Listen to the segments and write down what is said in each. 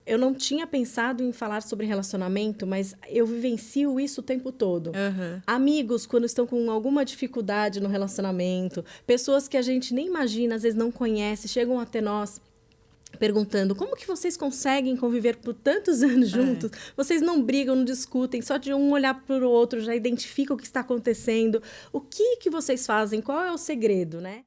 eu não tinha pensado em falar sobre relacionamento, mas eu vivencio isso o tempo todo. Amigos, quando estão com alguma dificuldade no relacionamento, pessoas que a gente nem imagina, às vezes não conhece, chegam até nós perguntando como que vocês conseguem conviver por tantos anos juntos? Vocês não brigam, não discutem, só de um olhar para o outro já identifica o que está acontecendo. O que vocês fazem? Qual é o segredo, né?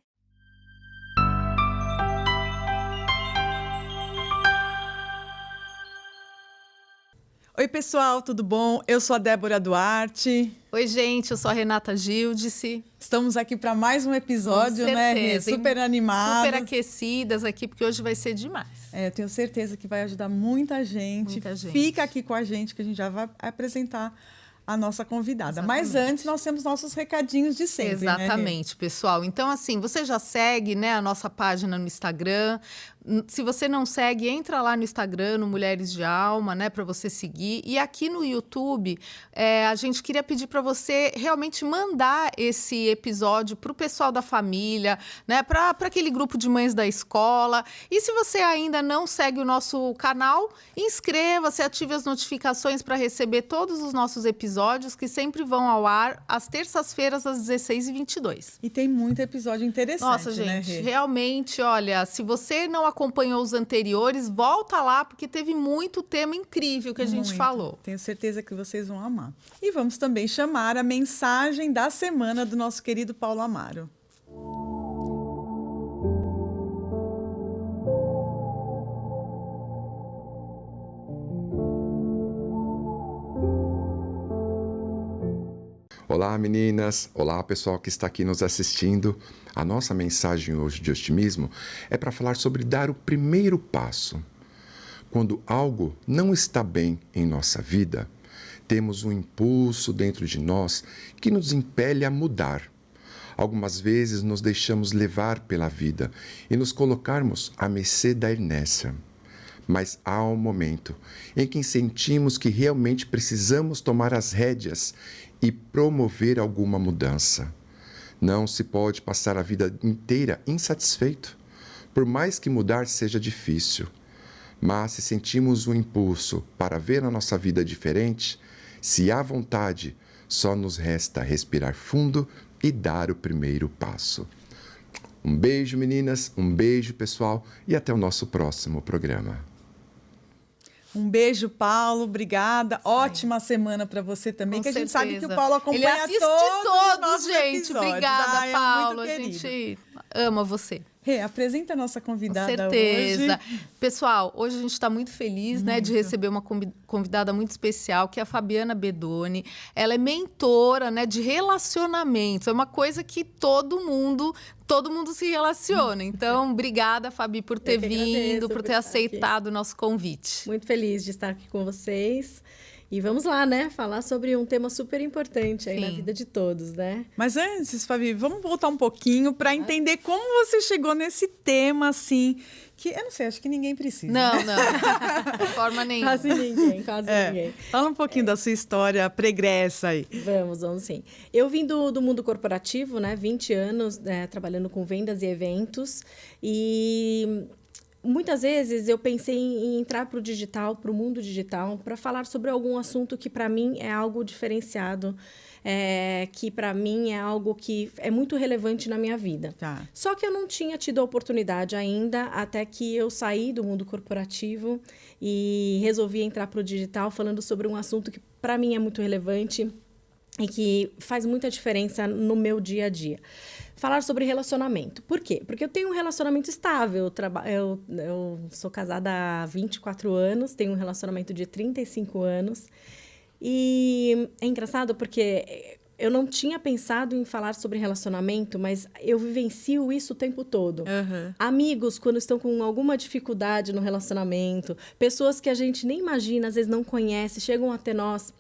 Oi, pessoal, tudo bom? Eu sou a Débora Duarte. Oi, gente, eu sou a Renata Gildice. Estamos aqui para mais um episódio, né, Rê? Super animadas. Super aquecidas aqui, porque hoje vai ser demais. Eu tenho certeza que vai ajudar muita gente. Fica aqui com a gente, que a gente já vai apresentar a nossa convidada. Exatamente. Mas antes, nós temos nossos recadinhos de sempre, Exatamente, né, pessoal. Então, assim, você já segue, né, a nossa página no Instagram. Se você não segue, entra lá no Instagram, no Mulheres de Alma, né, para você seguir. E aqui no YouTube, a gente queria pedir para você realmente mandar esse episódio para o pessoal da família, né, para aquele grupo de mães da escola. E se você ainda não segue o nosso canal, inscreva-se, ative as notificações para receber todos os nossos episódios, que sempre vão ao ar às terças-feiras, às 16h22. E tem muito episódio interessante. Nossa, gente, né, realmente, olha, se você não acompanhou os anteriores, volta lá, porque teve muito tema incrível que a gente falou. Tenho certeza que vocês vão amar. E vamos também chamar a mensagem da semana do nosso querido Paulo Amaro. Olá, meninas! Olá, pessoal que está aqui nos assistindo. A nossa mensagem hoje de otimismo é para falar sobre dar o primeiro passo. Quando algo não está bem em nossa vida, temos um impulso dentro de nós que nos impele a mudar. Algumas vezes nos deixamos levar pela vida e nos colocarmos à mercê da inércia. Mas há um momento em que sentimos que realmente precisamos tomar as rédeas e promover alguma mudança. Não se pode passar a vida inteira insatisfeito, por mais que mudar seja difícil. Mas se sentimos um impulso para ver a nossa vida diferente, se há vontade, só nos resta respirar fundo e dar o primeiro passo. Um beijo, meninas, um beijo, pessoal, e até o nosso próximo programa. Um beijo, Paulo, obrigada. Ótima semana para você também, Com que certeza. A gente sabe que o Paulo acompanha Ele assiste todos, gente. Episódios. Obrigada, Paulo. A gente ama você. Rê, apresenta a nossa convidada. Com certeza. Hoje. Pessoal, hoje a gente está muito feliz, né, de receber uma convidada muito especial, que é a Fabiana Bedoni. Ela é mentora, né, de relacionamentos. É uma coisa que todo mundo se relaciona. Então, obrigada, Fabi, por ter vindo, por ter aceitado o nosso convite. Muito feliz de estar aqui com vocês. E vamos lá, né? Falar sobre um tema super importante aí na vida de todos, né? Mas antes, Fabi, vamos voltar um pouquinho para entender como você chegou nesse tema, assim, que eu não sei, acho que ninguém precisa. Não, de forma nenhuma. Quase ninguém. Fala um pouquinho da sua história pregressa aí. Vamos sim. Eu vim do mundo corporativo, né? 20 anos trabalhando com vendas e eventos. E muitas vezes eu pensei em entrar para o digital, para o mundo digital, para falar sobre algum assunto que para mim é algo diferenciado, que para mim é algo que é muito relevante na minha vida. Tá. Só que eu não tinha tido a oportunidade ainda, até que eu saí do mundo corporativo e resolvi entrar para o digital falando sobre um assunto que para mim é muito relevante e que faz muita diferença no meu dia a dia. Falar sobre relacionamento. Por quê? Porque eu tenho um relacionamento estável. Eu sou casada há 24 anos, tenho um relacionamento de 35 anos. E é engraçado porque eu não tinha pensado em falar sobre relacionamento, mas eu vivencio isso o tempo todo. Amigos, quando estão com alguma dificuldade no relacionamento, pessoas que a gente nem imagina, às vezes não conhece, chegam até nós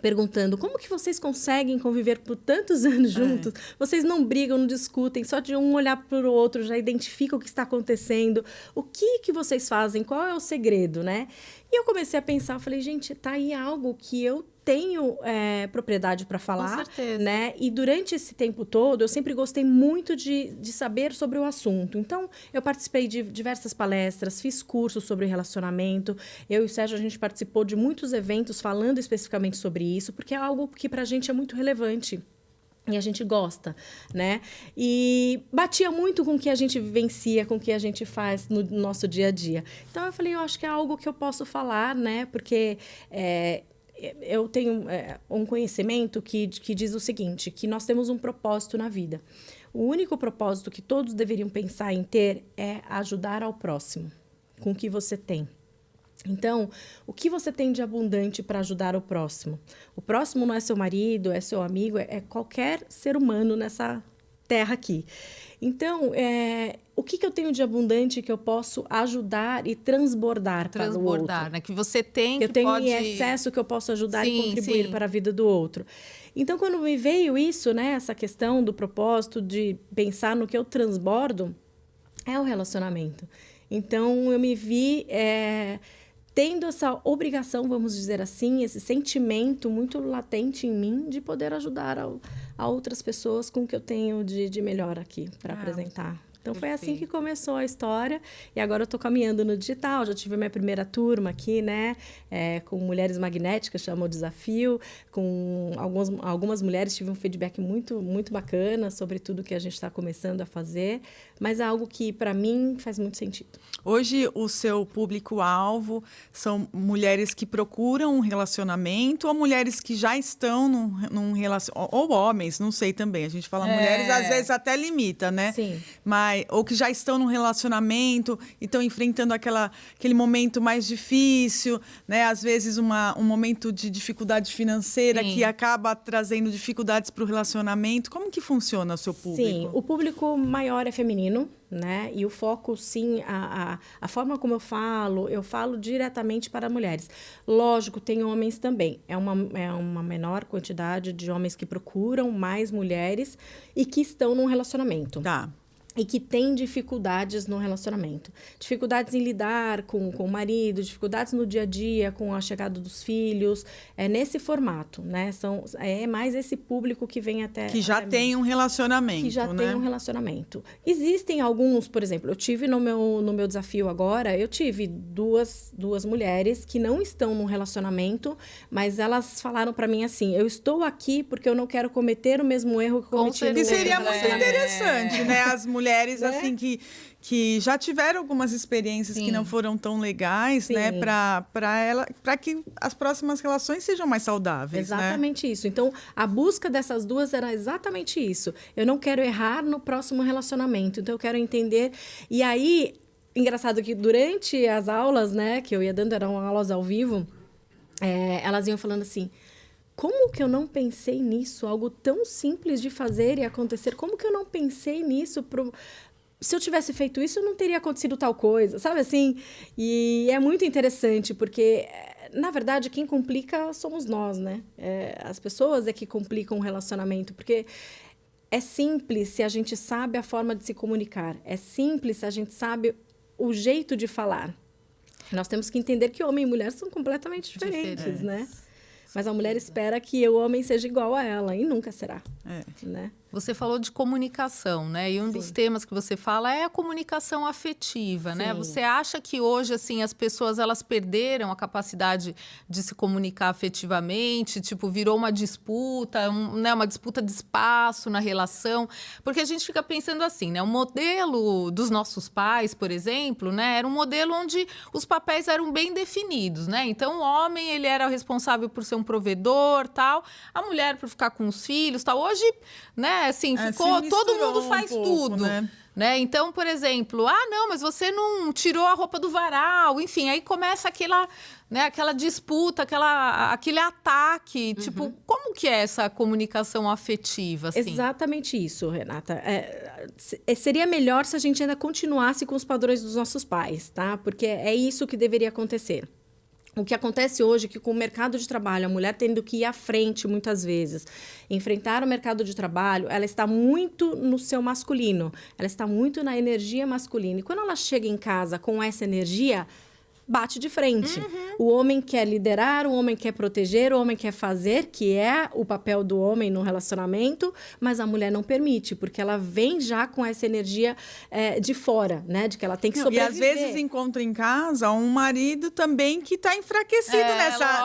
perguntando como que vocês conseguem conviver por tantos anos juntos? Vocês não brigam, não discutem, só de um olhar para o outro já identifica o que está acontecendo. O que vocês fazem? Qual é o segredo, né? E eu comecei a pensar, falei, gente, tá aí algo que eu tenho propriedade para falar. Com certeza. Né? E durante esse tempo todo, eu sempre gostei muito de saber sobre o assunto. Então, eu participei de diversas palestras, fiz cursos sobre relacionamento. Eu e o Sérgio, a gente participou de muitos eventos falando especificamente sobre isso, porque é algo que para a gente é muito relevante. E a gente gosta, né? E batia muito com o que a gente vivencia, com o que a gente faz no nosso dia a dia. Então, eu falei, eu acho que é algo que eu posso falar, né? Porque eu tenho um conhecimento que diz o seguinte, que nós temos um propósito na vida. O único propósito que todos deveriam pensar em ter é ajudar ao próximo, com o que você tem. Então, o que você tem de abundante para ajudar o próximo? O próximo não é seu marido, é seu amigo, é qualquer ser humano nessa terra aqui. Então, o que eu tenho de abundante que eu posso ajudar e transbordar para o outro? Né? Que você tem, que eu tenho pode... em excesso que eu posso ajudar e contribuir para a vida do outro. Então, quando me veio isso, né, essa questão do propósito de pensar no que eu transbordo, é o relacionamento. Então, eu me vi... tendo essa obrigação, vamos dizer assim, esse sentimento muito latente em mim de poder ajudar a outras pessoas com o que eu tenho de melhor aqui para apresentar. Então, foi assim que começou a história. E agora eu estou caminhando no digital. Já tive minha primeira turma aqui, né? Com Mulheres Magnéticas, chama o desafio. Com algumas mulheres, tive um feedback muito, muito bacana sobre tudo que a gente está começando a fazer. Mas é algo que, para mim, faz muito sentido. Hoje, o seu público-alvo são mulheres que procuram um relacionamento ou mulheres que já estão num relacionamento... Ou homens, não sei também. A gente fala mulheres, às vezes até limita, né? Sim. Ou que já estão num relacionamento e estão enfrentando aquele momento mais difícil, né? Às vezes um momento de dificuldade financeira que acaba trazendo dificuldades para o relacionamento. Como que funciona o seu público? Sim, o público maior é feminino, né? E o foco, sim, a forma como eu falo diretamente para mulheres. Lógico, tem homens também. É uma menor quantidade de homens que procuram mais mulheres e que estão num relacionamento. Tá. E que tem dificuldades no relacionamento. Dificuldades em lidar com o marido, dificuldades no dia a dia, com a chegada dos filhos. É nesse formato, né? É mais esse público que vem até... Que já tem um relacionamento, Que já né? tem um relacionamento. Existem alguns, por exemplo, eu tive no meu desafio agora, eu tive duas mulheres que não estão num relacionamento, mas elas falaram para mim assim, eu estou aqui porque eu não quero cometer o mesmo erro que cometi no outro. Que seria muito interessante, né? As mulheres, assim, que já tiveram algumas experiências que não foram tão legais, né? Para que as próximas relações sejam mais saudáveis, exatamente, né? Isso. Então, a busca dessas duas era exatamente isso. Eu não quero errar no próximo relacionamento, então eu quero entender. E aí, engraçado que durante as aulas, né, que eu ia dando, eram aulas ao vivo, elas iam falando assim... Como que eu não pensei nisso? Algo tão simples de fazer e acontecer. Como que eu não pensei nisso? Se eu tivesse feito isso, não teria acontecido tal coisa, sabe assim? E é muito interessante, porque, na verdade, quem complica somos nós, né? As pessoas é que complicam o relacionamento, porque é simples se a gente sabe a forma de se comunicar. É simples se a gente sabe o jeito de falar. Nós temos que entender que homem e mulher são completamente diferentes, né? Mas a mulher espera que o homem seja igual a ela, e nunca será, né? Você falou de comunicação, né? E um dos temas que você fala é a comunicação afetiva, né? Você acha que hoje, assim, as pessoas, elas perderam a capacidade de se comunicar afetivamente? Tipo, virou uma disputa, né? Uma disputa de espaço na relação? Porque a gente fica pensando assim, né? O modelo dos nossos pais, por exemplo, né? Era um modelo onde os papéis eram bem definidos, né? Então, o homem, ele era o responsável por ser um provedor, tal. A mulher por ficar com os filhos, tal. Hoje, né? Assim, ficou, todo mundo faz tudo, né? Então, por exemplo, não, mas você não tirou a roupa do varal, enfim, aí começa aquela disputa, aquele ataque, tipo, como que é essa comunicação afetiva, assim? Exatamente isso, Renata. Seria melhor se a gente ainda continuasse com os padrões dos nossos pais, tá? Porque é isso que deveria acontecer. O que acontece hoje é que com o mercado de trabalho, a mulher tendo que ir à frente muitas vezes, enfrentar o mercado de trabalho, ela está muito no seu masculino, ela está muito na energia masculina. E quando ela chega em casa com essa energia, bate de frente. O homem quer liderar, o homem quer proteger, o homem quer fazer, que é o papel do homem no relacionamento, mas a mulher não permite, porque ela vem já com essa energia de fora, né? De que ela tem que sobreviver. E às vezes encontra em casa um marido também que está enfraquecido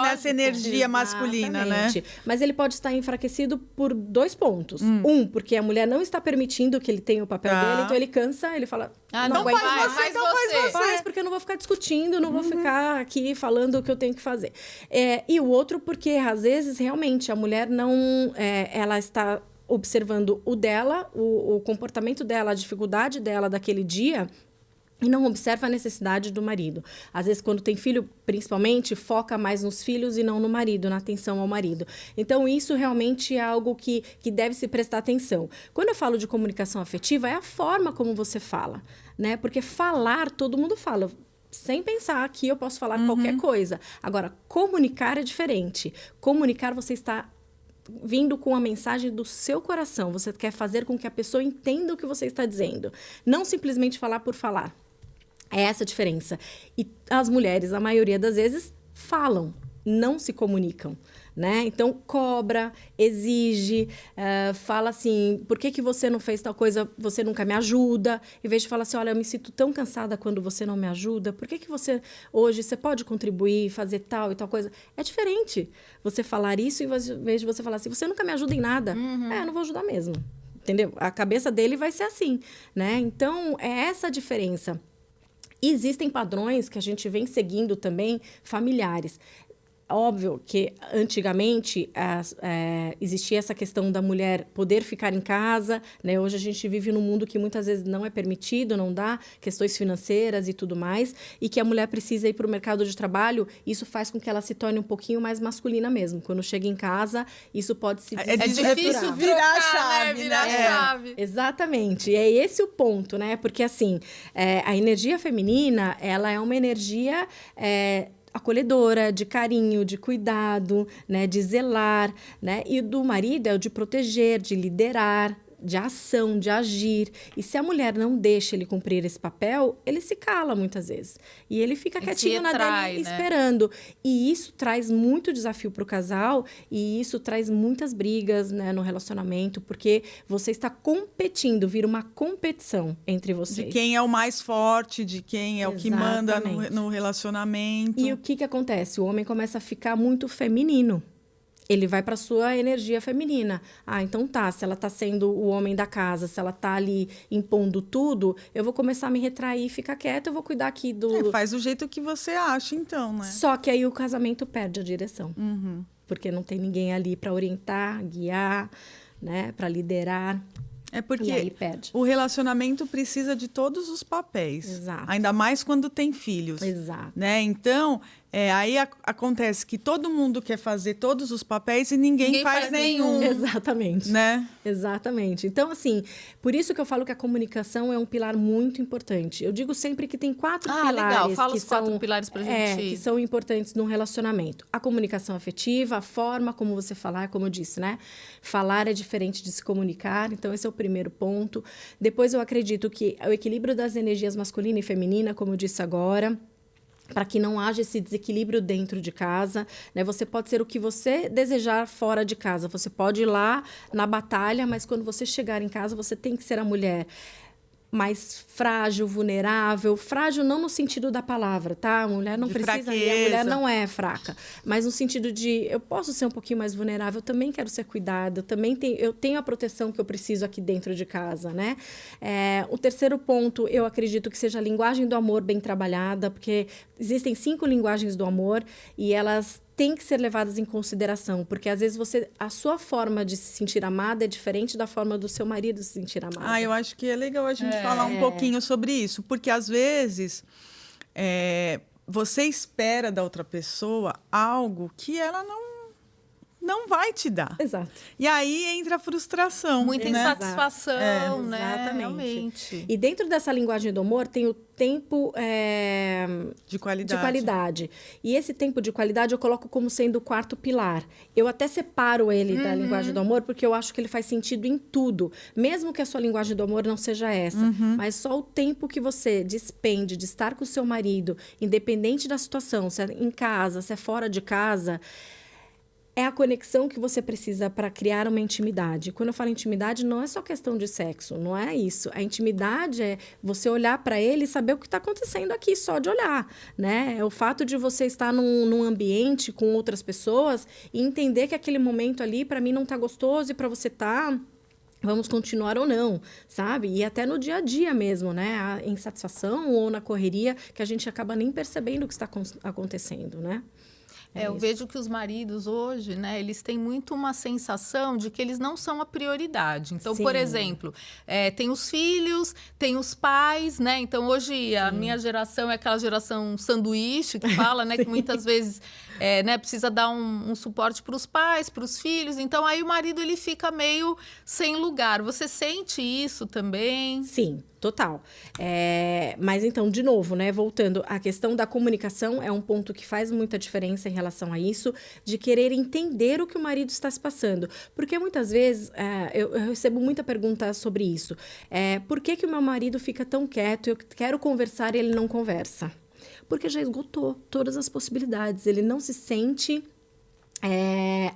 nessa energia masculina, né? Mas ele pode estar enfraquecido por 2 pontos. Porque a mulher não está permitindo que ele tenha o papel dele, então ele cansa, ele fala... não faz você, então faz você. Faz, porque eu não vou ficar discutindo, não vou ficar aqui falando o que eu tenho que fazer. E o outro, porque às vezes, realmente, a mulher não... ela está observando o dela, o comportamento dela, a dificuldade dela daquele dia... E não observa a necessidade do marido. Às vezes, quando tem filho, principalmente, foca mais nos filhos e não no marido, na atenção ao marido. Então, isso realmente é algo que deve se prestar atenção. Quando eu falo de comunicação afetiva, é a forma como você fala, né? Porque falar, todo mundo fala. Sem pensar que eu posso falar qualquer coisa. Agora, comunicar é diferente. Comunicar, você está vindo com a mensagem do seu coração. Você quer fazer com que a pessoa entenda o que você está dizendo. Não simplesmente falar por falar. É essa a diferença. E as mulheres, a maioria das vezes, falam, não se comunicam, né? Então, cobra, exige, fala assim, por que você não fez tal coisa, você nunca me ajuda? Em vez de falar assim, olha, eu me sinto tão cansada quando você não me ajuda, por que você, hoje, você pode contribuir, fazer tal e tal coisa? É diferente você falar isso, em vez de você falar assim, você nunca me ajuda em nada. Eu não vou ajudar mesmo, entendeu? A cabeça dele vai ser assim, né? Então, é essa a diferença. Existem padrões que a gente vem seguindo também, familiares. Óbvio que antigamente existia essa questão da mulher poder ficar em casa, né? Hoje a gente vive num mundo que muitas vezes não é permitido, não dá, questões financeiras e tudo mais, e que a mulher precisa ir para o mercado de trabalho, isso faz com que ela se torne um pouquinho mais masculina mesmo. Quando chega em casa, isso pode se É difícil virar a chave, né? Virar a chave. Exatamente, e é esse o ponto, né? Porque assim, a energia feminina, ela é uma energia... acolhedora, de carinho, de cuidado, né, de zelar, né? E do marido é o de proteger, de liderar, de ação, de agir. E se a mulher não deixa ele cumprir esse papel, ele se cala muitas vezes. E ele fica quietinho na dele, esperando. E isso traz muito desafio para o casal e isso traz muitas brigas, né, no relacionamento, porque você está competindo, vira uma competição entre vocês. De quem é o mais forte, de quem é o que manda no relacionamento. E o que acontece? O homem começa a ficar muito feminino. Ele vai para sua energia feminina. Então tá, se ela tá sendo o homem da casa, se ela tá ali impondo tudo, eu vou começar a me retrair e ficar quieta, eu vou cuidar aqui do... faz do jeito que você acha, então, né? Só que aí o casamento perde a direção. Porque não tem ninguém ali para orientar, guiar, né, para liderar. É porque e aí perde. O relacionamento precisa de todos os papéis. Exato. Ainda mais quando tem filhos. Exato. Né? Então, aí acontece que todo mundo quer fazer todos os papéis e ninguém faz nenhum. Exatamente. Né? Exatamente. Então, assim, por isso que eu falo que a comunicação é um pilar muito importante. Eu digo sempre que tem 4 pilares. Legal. Fala que os 4 pilares pra gente. Que são importantes num relacionamento. A comunicação afetiva, a forma como você falar, como eu disse, né? Falar é diferente de se comunicar. Então, esse é o primeiro ponto. Depois, eu acredito que o equilíbrio das energias masculina e feminina, como eu disse agora, para que não haja esse desequilíbrio dentro de casa, né? Você pode ser o que você desejar fora de casa. Você pode ir lá na batalha, mas quando você chegar em casa, você tem que ser a mulher mais frágil, vulnerável. Frágil não no sentido da palavra, tá? A mulher não precisa... fraqueza. A mulher não é fraca. Mas no sentido de... Eu posso ser um pouquinho mais vulnerável, eu também quero ser cuidada, eu tenho a proteção que eu preciso aqui dentro de casa, né? O terceiro ponto, eu acredito que seja a linguagem do amor bem trabalhada, porque existem 5 linguagens do amor e elas têm que ser levadas em consideração, porque às vezes a sua forma de se sentir amada é diferente da forma do seu marido se sentir amado. Eu acho que é legal a gente falar um pouquinho sobre isso, porque às vezes você espera da outra pessoa algo que ela não vai te dar. Exato. E aí entra a frustração. Muita né? insatisfação, né? Exatamente. Realmente. E dentro dessa linguagem do amor tem o tempo De qualidade. de qualidade. E esse tempo de qualidade eu coloco como sendo o quarto pilar. Eu até separo ele da linguagem do amor, porque eu acho que ele faz sentido em tudo. Mesmo que a sua linguagem do amor não seja essa. Mas só o tempo que você despende de estar com o seu marido, independente da situação, se é em casa, se é fora de casa, é a conexão que você precisa para criar uma intimidade. Quando eu falo intimidade, não é só questão de sexo, não é isso. A intimidade é você olhar para ele e saber o que está acontecendo aqui, só de olhar, né? É o fato de você estar num ambiente com outras pessoas e entender que aquele momento ali, para mim, não está gostoso e para você tá... Vamos continuar ou não, sabe? E até no dia a dia mesmo, né? A insatisfação ou na correria, que a gente acaba nem percebendo o que está acontecendo, né? Eu vejo que os maridos hoje, né, eles têm muito uma sensação de que eles não são a prioridade. Então, Sim. por exemplo, tem os filhos, tem os pais, né? Então, hoje, a minha geração é aquela geração sanduíche que fala, né? Que muitas vezes né, precisa dar um suporte para os pais, para os filhos. Então, aí o marido, ele fica meio sem lugar. Você sente isso também? Sim, total. Mas então, de novo, né, voltando, a questão da comunicação é um ponto que faz muita diferença em relação a isso, de querer entender o que o marido está se passando. Porque muitas vezes, eu recebo muita pergunta sobre isso. Por que o meu marido fica tão quieto? Eu quero conversar e ele não conversa. Porque já esgotou todas as possibilidades. Ele não se sente...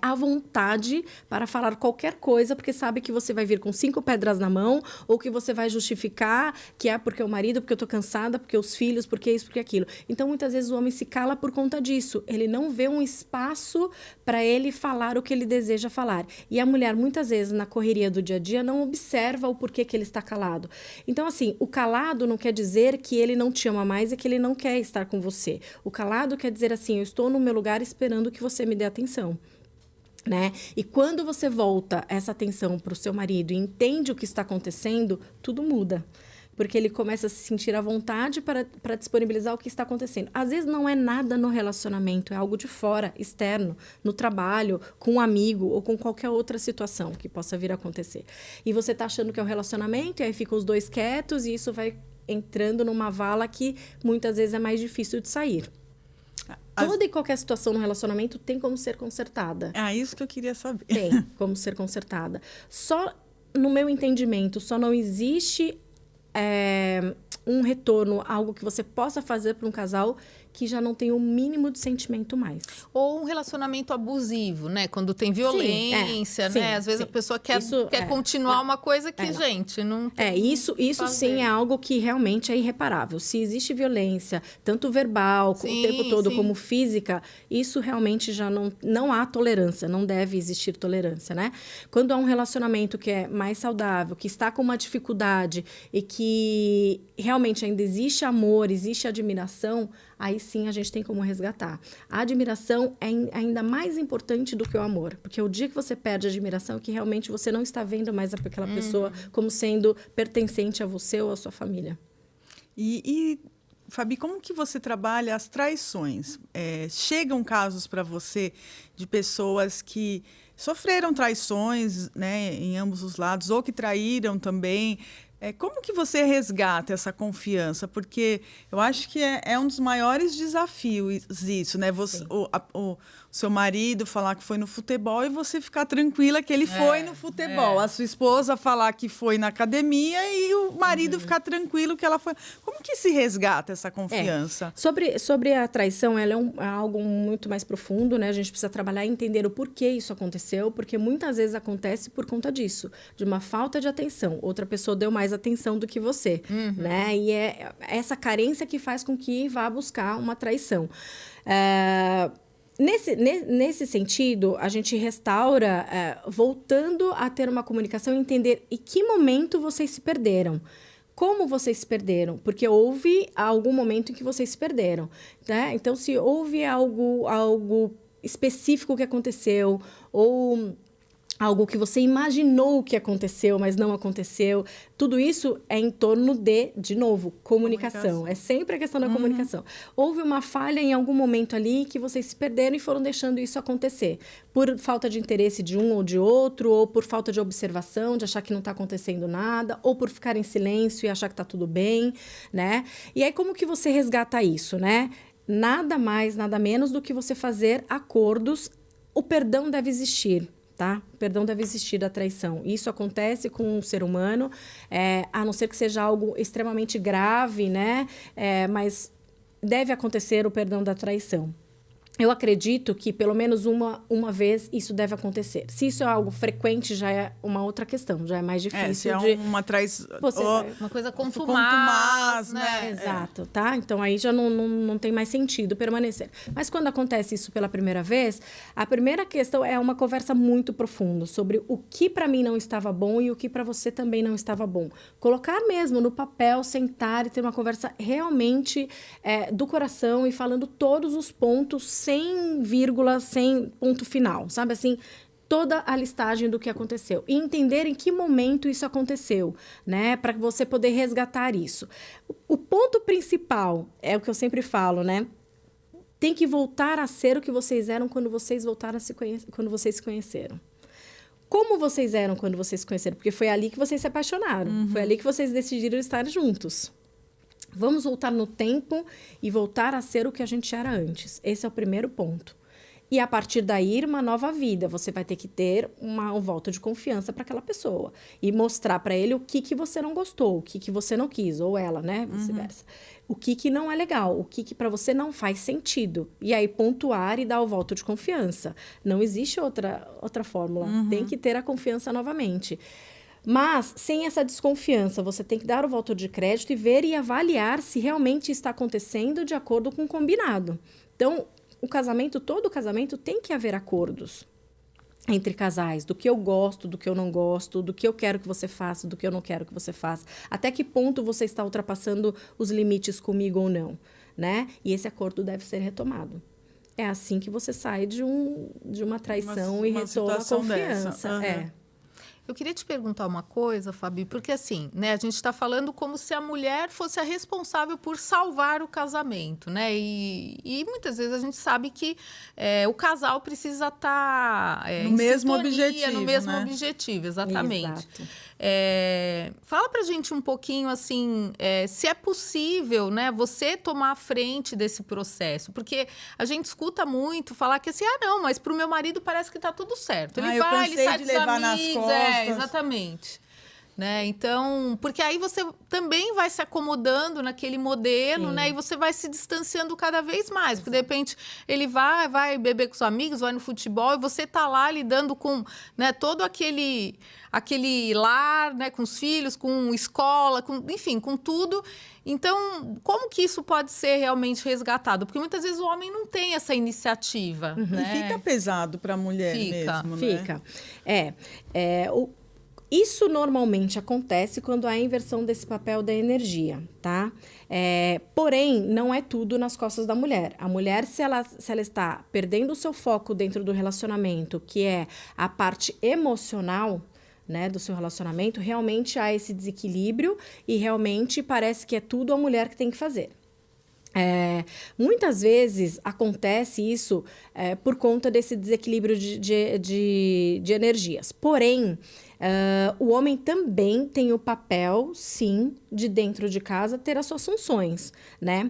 à vontade para falar qualquer coisa, porque sabe que você vai vir com 5 pedras na mão, ou que você vai justificar que é porque o marido, porque eu tô cansada, porque os filhos, porque isso, porque aquilo. Então, muitas vezes o homem se cala por conta disso. Ele não vê um espaço para ele falar o que ele deseja falar. E a mulher, muitas vezes, na correria do dia a dia, não observa o porquê que ele está calado. Então, assim, o calado não quer dizer que ele não te ama mais e que ele não quer estar com você. O calado quer dizer assim, eu estou no meu lugar esperando que você me dê atenção. Né? E quando você volta essa atenção para o seu marido e entende o que está acontecendo, tudo muda. Porque ele começa a se sentir à vontade para disponibilizar o que está acontecendo. Às vezes não é nada no relacionamento, é algo de fora, externo, no trabalho, com um amigo ou com qualquer outra situação que possa vir a acontecer. E você está achando que é um relacionamento, e aí ficam os dois quietos e isso vai entrando numa vala que muitas vezes é mais difícil de sair. Toda e qualquer situação no relacionamento tem como ser consertada. Isso que eu queria saber. Tem como ser consertada. Só, no meu entendimento, só não existe um retorno, algo que você possa fazer para um casal que já não tem o mínimo de sentimento mais. Ou um relacionamento abusivo, né? Quando tem violência, sim, né? Às vezes sim. a pessoa quer Isso, continuar uma coisa que, gente, não tem isso sim é algo que realmente é irreparável. Se existe violência, tanto verbal, o tempo todo, como física, isso realmente já não há tolerância, não deve existir tolerância, né? Quando há um relacionamento que é mais saudável, que está com uma dificuldade e que realmente ainda existe amor, existe admiração, aí sim a gente tem como resgatar. A admiração é ainda mais importante do que o amor, porque o dia que você perde a admiração é que realmente você não está vendo mais aquela pessoa como sendo pertencente a você ou à sua família. E Fabi, como que você trabalha as traições? Chegam casos para você de pessoas que sofreram traições, né, em ambos os lados, ou que traíram também. Como que você resgata essa confiança? Porque eu acho que é um dos maiores desafios isso, né? O seu marido falar que foi no futebol e você ficar tranquila que ele foi no futebol. A sua esposa falar que foi na academia e o marido ficar tranquilo que ela foi. Como que se resgata essa confiança? Sobre a traição, ela é algo muito mais profundo, né? A gente precisa trabalhar e entender o porquê isso aconteceu, porque muitas vezes acontece por conta disso, de uma falta de atenção. Outra pessoa deu mais atenção do que você, né? E é essa carência que faz com que vá buscar uma traição. Nesse sentido, a gente restaura voltando a ter uma comunicação e entender em que momento vocês se perderam. Como vocês se perderam? Porque houve algum momento em que vocês se perderam, né? Então, se houve algo específico que aconteceu, ou algo que você imaginou que aconteceu, mas não aconteceu. Tudo isso é em torno de novo, comunicação. É sempre a questão da comunicação. Houve uma falha em algum momento ali que vocês se perderam e foram deixando isso acontecer. Por falta de interesse de um ou de outro, ou por falta de observação, de achar que não está acontecendo nada, ou por ficar em silêncio e achar que está tudo bem, né? E aí, como que você resgata isso, né? Nada mais, nada menos do que você fazer acordos. O perdão deve existir. Tá? O perdão deve existir da traição. Isso acontece com um ser humano, a não ser que seja algo extremamente grave, né? Mas deve acontecer o perdão da traição. Eu acredito que pelo menos uma vez isso deve acontecer. Se isso é algo frequente, já é uma outra questão, já é mais difícil. Se é uma traição. Uma coisa contumaz, né? Exato, tá? Então aí já não tem mais sentido permanecer. Mas quando acontece isso pela primeira vez, a primeira questão é uma conversa muito profunda sobre o que para mim não estava bom e o que para você também não estava bom. Colocar mesmo no papel, sentar e ter uma conversa realmente do coração e falando todos os pontos, sem vírgula, sem ponto final, sabe assim? Toda a listagem do que aconteceu. E entender em que momento isso aconteceu, né? Para você poder resgatar isso. O ponto principal, é o que eu sempre falo, né? Tem que voltar a ser o que vocês eram quando vocês voltaram a quando vocês se conheceram. Como vocês eram quando vocês se conheceram? Porque foi ali que vocês se apaixonaram. Foi ali que vocês decidiram estar juntos. Vamos voltar no tempo e voltar a ser o que a gente era antes. Esse é o primeiro ponto. E a partir daí, uma nova vida. Você vai ter que ter um voto de confiança para aquela pessoa. E mostrar para ele o que você não gostou, o que você não quis. Ou ela, né? Vice-versa. O que não é legal, o que para você não faz sentido. E aí, pontuar e dar o voto de confiança. Não existe outra fórmula. Tem que ter a confiança novamente. Mas, sem essa desconfiança, você tem que dar o voto de crédito e ver e avaliar se realmente está acontecendo de acordo com o combinado. Então, todo casamento tem que haver acordos entre casais, do que eu gosto, do que eu não gosto, do que eu quero que você faça, do que eu não quero que você faça. Até que ponto você está ultrapassando os limites comigo ou não, né? E esse acordo deve ser retomado. É assim que você sai de uma traição e retoma a confiança. Eu queria te perguntar uma coisa, Fabi, porque assim, né, a gente está falando como se a mulher fosse a responsável por salvar o casamento, né? E muitas vezes a gente sabe que o casal precisa estar no mesmo objetivo, no mesmo objetivo, exatamente. Exato. Fala pra gente um pouquinho assim, se é possível, né, você tomar a frente desse processo, porque a gente escuta muito falar que assim, não, mas pro meu marido parece que tá tudo certo. Ele vai, ele sai de dos levar amigos, nas costas. Exatamente. Né? Então, porque aí você também vai se acomodando naquele modelo, né? E você vai se distanciando cada vez mais. Porque, de repente, ele vai beber com os amigos, vai no futebol, e você tá lá lidando com, né, todo aquele lar, né, com os filhos, com escola, enfim, com tudo. Então, como que isso pode ser realmente resgatado? Porque muitas vezes o homem não tem essa iniciativa. Né? E fica pesado para a mulher mesmo, né? Fica. Isso normalmente acontece quando há inversão desse papel da energia, tá? Porém, não é tudo nas costas da mulher. A mulher, se ela está perdendo o seu foco dentro do relacionamento, que é a parte emocional, né, do seu relacionamento, realmente há esse desequilíbrio e realmente parece que é tudo a mulher que tem que fazer. Muitas vezes acontece isso por conta desse desequilíbrio de energias. Porém, o homem também tem o papel, sim, de dentro de casa ter as suas funções, né?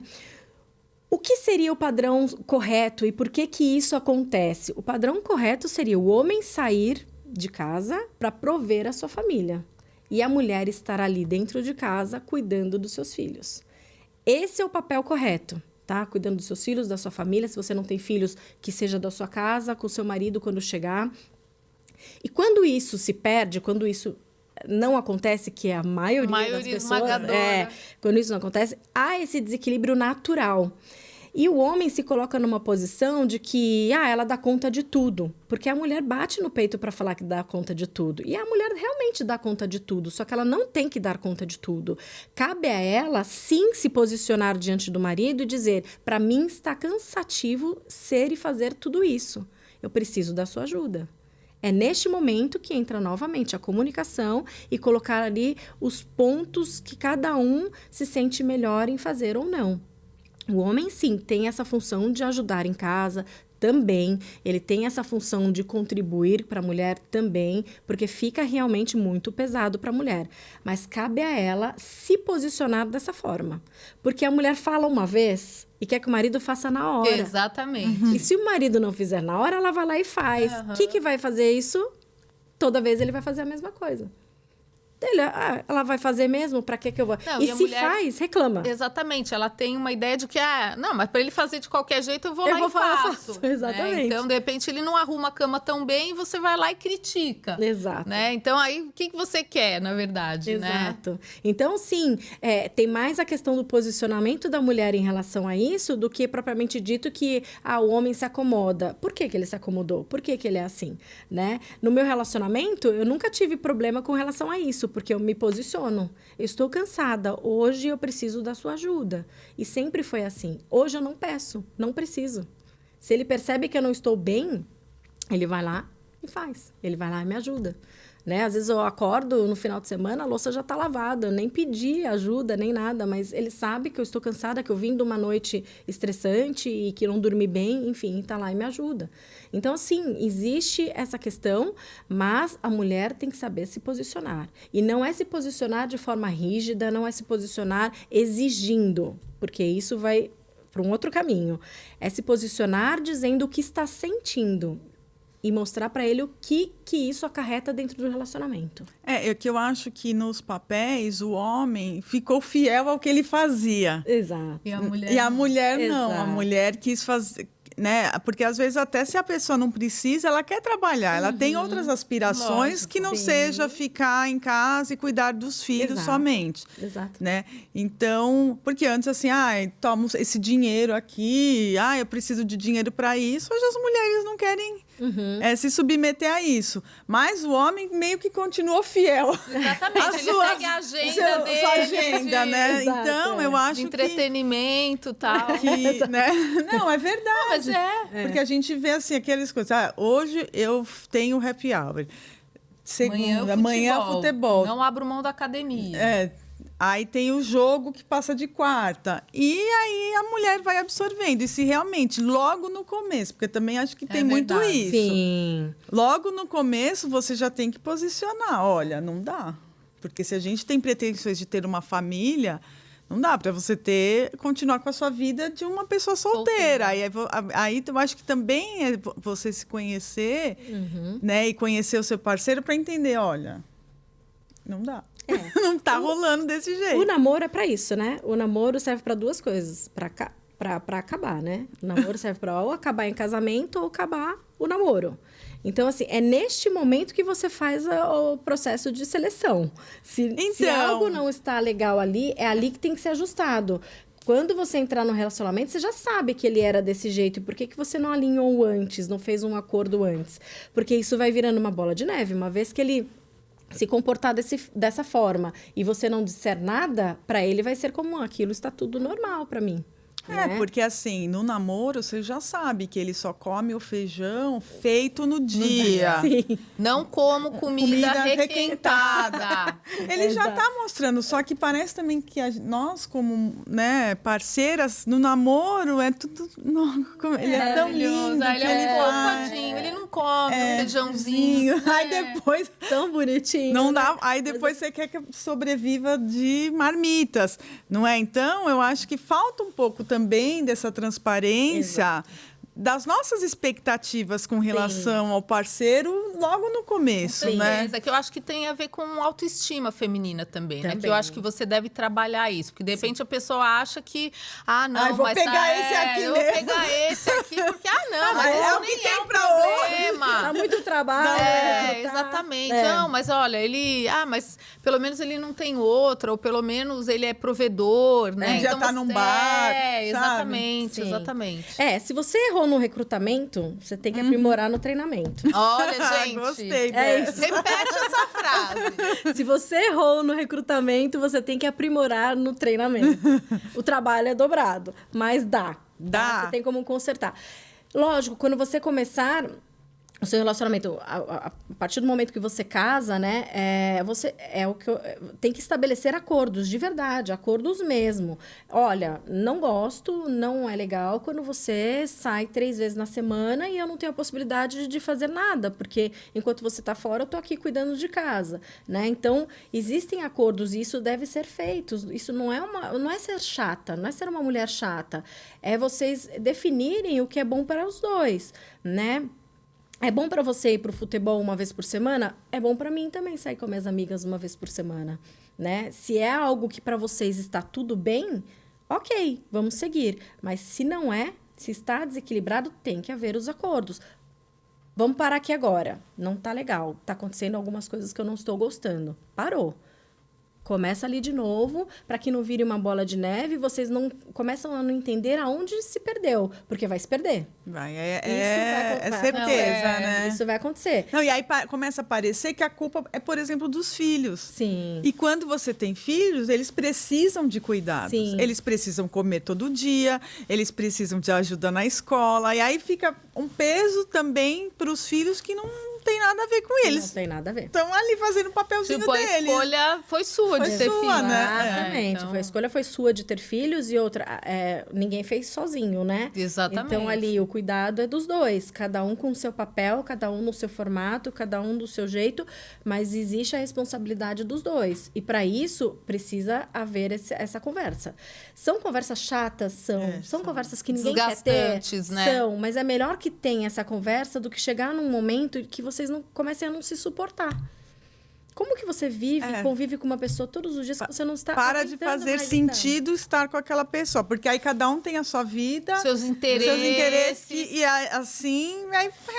O que seria o padrão correto e por que isso acontece? O padrão correto seria o homem sair de casa para prover a sua família e a mulher estar ali dentro de casa cuidando dos seus filhos. Esse é o papel correto, tá? Cuidando dos seus filhos, da sua família. Se você não tem filhos, que seja da sua casa, com o seu marido quando chegar. E quando isso se perde, quando isso não acontece, que é a maioria das pessoas... Quando isso não acontece, há esse desequilíbrio natural. E o homem se coloca numa posição de que ela dá conta de tudo. Porque a mulher bate no peito para falar que dá conta de tudo. E a mulher realmente dá conta de tudo, só que ela não tem que dar conta de tudo. Cabe a ela, sim, se posicionar diante do marido e dizer: para mim está cansativo ser e fazer tudo isso. Eu preciso da sua ajuda. É neste momento que entra novamente a comunicação e colocar ali os pontos que cada um se sente melhor em fazer ou não. O homem, sim, tem essa função de ajudar em casa também. Ele tem essa função de contribuir para a mulher também, porque fica realmente muito pesado para a mulher. Mas cabe a ela se posicionar dessa forma. Porque a mulher fala uma vez e quer que o marido faça na hora. Exatamente. E se o marido não fizer na hora, ela vai lá e faz. O que vai fazer isso? Toda vez ele vai fazer a mesma coisa. Ela vai fazer mesmo? Pra que eu vou? Não, e e a se mulher... faz, reclama. Exatamente. Ela tem uma ideia de que, não, mas para ele fazer de qualquer jeito, eu vou lá e faço. Exatamente. Né? Então, de repente, ele não arruma a cama tão bem e você vai lá e critica. Exato. Né? Então, aí, o que você quer, na verdade? Exato. Né? Então, sim, tem mais a questão do posicionamento da mulher em relação a isso do que propriamente dito que o homem se acomoda. Por que ele se acomodou? Por que ele é assim? Né? No meu relacionamento, eu nunca tive problema com relação a isso, porque eu me posiciono. Eu estou cansada. Hoje eu preciso da sua ajuda. E sempre foi assim. Hoje eu não peço, não preciso. Se ele percebe que eu não estou bem, ele vai lá e faz. Ele vai lá e me ajuda. Né? Às vezes eu acordo no final de semana, a louça já está lavada. Eu nem pedi ajuda, nem nada. Mas ele sabe que eu estou cansada, que eu vim de uma noite estressante e que não dormi bem. Enfim, está lá e me ajuda. Então, sim, existe essa questão, mas a mulher tem que saber se posicionar. E não é se posicionar de forma rígida, não é se posicionar exigindo, porque isso vai para um outro caminho. É se posicionar dizendo o que está sentindo e mostrar para ele o que isso acarreta dentro do relacionamento. É que eu acho que nos papéis o homem ficou fiel ao que ele fazia. Exato. E a mulher, não. Exato. A mulher quis fazer... Né? Porque às vezes até se a pessoa não precisa, ela quer trabalhar, ela tem outras aspirações. Lógico, que não sim. seja ficar em casa e cuidar dos filhos Exato. somente. Exato. Né? Então, porque antes assim, toma esse dinheiro aqui, eu preciso de dinheiro para isso. Hoje as mulheres não querem se submeter a isso. Mas o homem meio que continuou fiel. Exatamente, ele segue a agenda dele. Sua agenda, né? Exato, Então, eu acho de entretenimento e tal. que né? Não, é verdade. Mas Porque a gente vê assim, aquelas coisas. Hoje eu tenho happy hour. Segunda, amanhã futebol. Não abro mão da academia. Aí tem o jogo que passa de quarta. E aí a mulher vai absorvendo. E se realmente, logo no começo, porque também acho que tem muito verdade. isso. Sim. Logo no começo, você já tem que posicionar. Olha, não dá. Porque se a gente tem pretensões de ter uma família, não dá para você continuar com a sua vida de uma pessoa solteira. Aí eu acho que também é você se conhecer, né? E conhecer o seu parceiro para entender, olha, não dá. Não tá rolando desse jeito. O namoro é para isso, né? O namoro serve para duas coisas, para acabar, né? O namoro serve para ou acabar em casamento ou acabar o namoro. Então, assim, é neste momento que você faz o processo de seleção. Se algo não está legal ali, é ali que tem que ser ajustado. Quando você entrar no relacionamento, você já sabe que ele era desse jeito. E por que você não alinhou antes, não fez um acordo antes? Porque isso vai virando uma bola de neve. Uma vez que ele se comportar dessa forma e você não disser nada, para ele vai ser como aquilo está tudo normal para mim. Né? Porque assim, no namoro, você já sabe que ele só come o feijão feito no dia. Sim. Não como comida requentada. Ele já está mostrando, só que parece também que nós, como parceiras, no namoro, é tudo... ele é tão lindo. Ele é fofadinho, ele não come o feijãozinho. Aí depois... Tão bonitinho. Não dá. Aí depois você quer que sobreviva de marmitas, não é? Então, eu acho que falta um pouco também dessa transparência das nossas expectativas com relação ao parceiro logo no começo, né? É que eu acho que tem a ver com autoestima feminina também, né? Que eu acho que você deve trabalhar isso, porque de repente a pessoa acha que, não, vou mas pegar esse aqui eu mesmo. vou pegar esse aqui, porque, não, mas é isso o que nem tem é um pra problema. Dá muito trabalho. Exatamente. Não, mas olha, ele... mas pelo menos ele não tem outra, ou pelo menos ele é provedor, né? Já tá num bar, exatamente, sabe? exatamente. Se você errou no recrutamento, você tem que aprimorar no treinamento. Olha, gente. Gostei. Isso. Repete essa frase. Se você errou no recrutamento, você tem que aprimorar no treinamento. O trabalho é dobrado, mas dá. Você tem como consertar. Lógico, quando você começar o seu relacionamento, a partir do momento que você casa, né, tem que estabelecer acordos de verdade, acordos mesmo. Olha, não gosto, não é legal quando você sai 3 vezes na semana e eu não tenho a possibilidade de fazer nada, porque enquanto você está fora, eu estou aqui cuidando de casa, né? Então, existem acordos e isso deve ser feito. Isso não é ser chata, não é ser uma mulher chata. É vocês definirem o que é bom para os dois, né? É bom para você ir pro futebol uma vez por semana? É bom para mim também sair com minhas amigas uma vez por semana, né? Se é algo que para vocês está tudo bem, ok, vamos seguir. Mas se não é, se está desequilibrado, tem que haver os acordos. Vamos parar aqui agora. Não tá legal. Tá acontecendo algumas coisas que eu não estou gostando. Parou. Começa ali de novo, para que não vire uma bola de neve, vocês não começam a não entender aonde se perdeu, porque vai se perder. Vai, é certeza, né? Isso vai acontecer. Não, e aí começa a parecer que a culpa é, por exemplo, dos filhos. Sim. E quando você tem filhos, eles precisam de cuidados. Sim. Eles precisam comer todo dia, eles precisam de ajuda na escola. E aí fica um peso também para os filhos que não tem nada a ver com eles. Não tem nada a ver. Estão ali fazendo o papelzinho tipo, deles. A escolha foi sua de ter filhos. Né? Exatamente. Então... A escolha foi sua de ter filhos e outra, ninguém fez sozinho, né? Exatamente. Então, ali, o cuidado é dos dois. Cada um com o seu papel, cada um no seu formato, cada um do seu jeito, mas existe a responsabilidade dos dois. E, para isso, precisa haver essa conversa. São conversas chatas? São conversas que ninguém quer ter? Né? São, mas é melhor que tenha essa conversa do que chegar num momento que vocês não comecem a não se suportar. Como que você convive com uma pessoa todos os dias que você não está... Para de fazer sentido estar com aquela pessoa, porque aí cada um tem a sua vida, seus interesses e assim...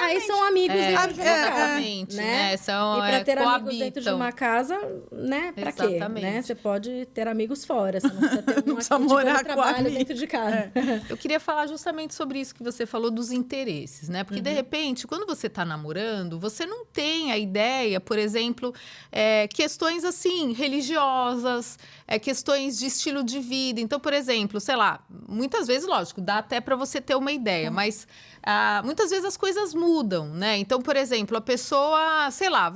Aí são amigos dentro de uma casa, exatamente, né? E para ter amigos dentro de uma casa, né? Para quê? Né? Você pode ter amigos fora, você não precisa ter não precisa morar com trabalho dentro de casa. Eu queria falar justamente sobre isso que você falou dos interesses, né? Porque, de repente, quando você está namorando, você não tem a ideia, por exemplo... questões assim, religiosas, questões de estilo de vida. Então, por exemplo, sei lá, muitas vezes, lógico, dá até para você ter uma ideia, mas muitas vezes as coisas mudam, né? Então, por exemplo, a pessoa, sei lá,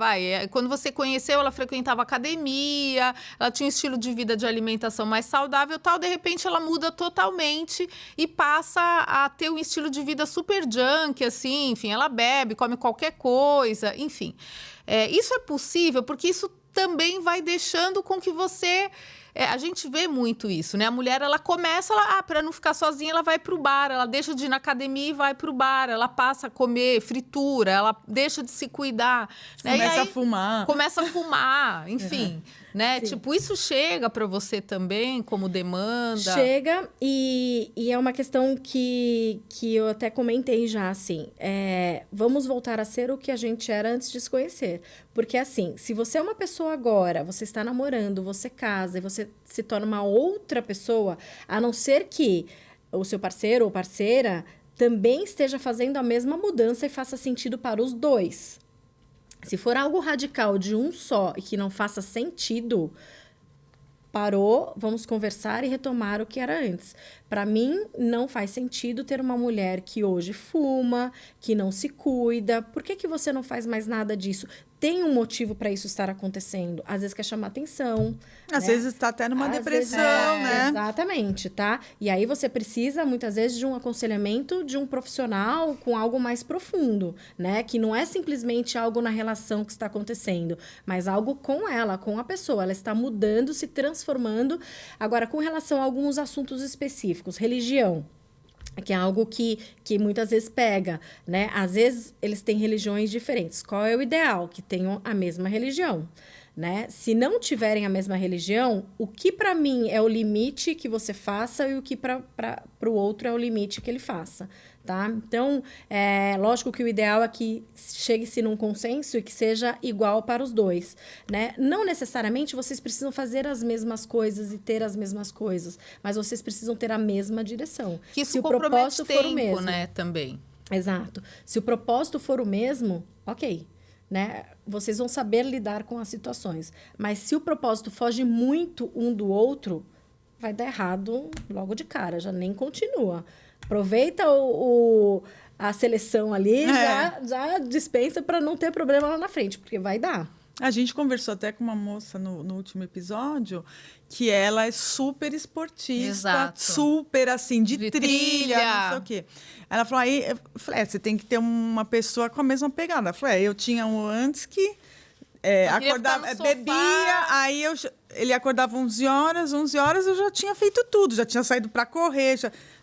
quando você conheceu, ela frequentava academia, ela tinha um estilo de vida de alimentação mais saudável, tal, de repente ela muda totalmente e passa a ter um estilo de vida super junk, assim, enfim, ela bebe, come qualquer coisa, enfim. Isso é possível porque isso também vai deixando com que você... a gente vê muito isso, né? A mulher, ela começa, para não ficar sozinha, ela vai pro bar, ela deixa de ir na academia e vai pro bar, ela passa a comer fritura, ela deixa de se cuidar. Né? Começa a fumar. Começa a fumar, enfim... Né? Tipo, isso chega para você também como demanda? Chega e é uma questão que eu até comentei já, assim. Vamos voltar a ser o que a gente era antes de se conhecer. Porque, assim, se você é uma pessoa agora, você está namorando, você casa e você se torna uma outra pessoa, a não ser que o seu parceiro ou parceira também esteja fazendo a mesma mudança e faça sentido para os dois. Se for algo radical de um só e que não faça sentido, parou, vamos conversar e retomar o que era antes. Para mim, não faz sentido ter uma mulher que hoje fuma, que não se cuida. Por que você não faz mais nada disso? Tem um motivo para isso estar acontecendo. Às vezes quer chamar atenção. Às vezes está até numa depressão, né? Exatamente, tá? E aí você precisa, muitas vezes, de um aconselhamento de um profissional com algo mais profundo, né? Que não é simplesmente algo na relação que está acontecendo, mas algo com ela, com a pessoa. Ela está mudando, se transformando. Agora, com relação a alguns assuntos específicos, religião, que é algo que muitas vezes pega, né? Às vezes, eles têm religiões diferentes. Qual é o ideal? Que tenham a mesma religião, né? Se não tiverem a mesma religião, o que para mim é o limite que você faça e o que para o outro é o limite que ele faça, tá? Então, lógico que o ideal é que chegue-se num consenso e que seja igual para os dois, né? Não necessariamente vocês precisam fazer as mesmas coisas e ter as mesmas coisas, mas vocês precisam ter a mesma direção. Que isso se o propósito tempo, for o mesmo, né, também. Exato. Se o propósito for o mesmo, ok, né? Vocês vão saber lidar com as situações. Mas se o propósito foge muito um do outro, vai dar errado logo de cara, já nem continua. Aproveita a seleção ali, já dispensa para não ter problema lá na frente, porque vai dar. A gente conversou até com uma moça no último episódio que ela é super esportista, Exato. super assim, de De trilha, trilha. não sei o quê. Ela falou, aí, eu falei, você tem que ter uma pessoa com a mesma pegada. Eu falei, eu tinha um antes que acordava, ficar no bebia, sofá. aí ele acordava 11 horas eu já tinha feito tudo, já tinha saído para correr,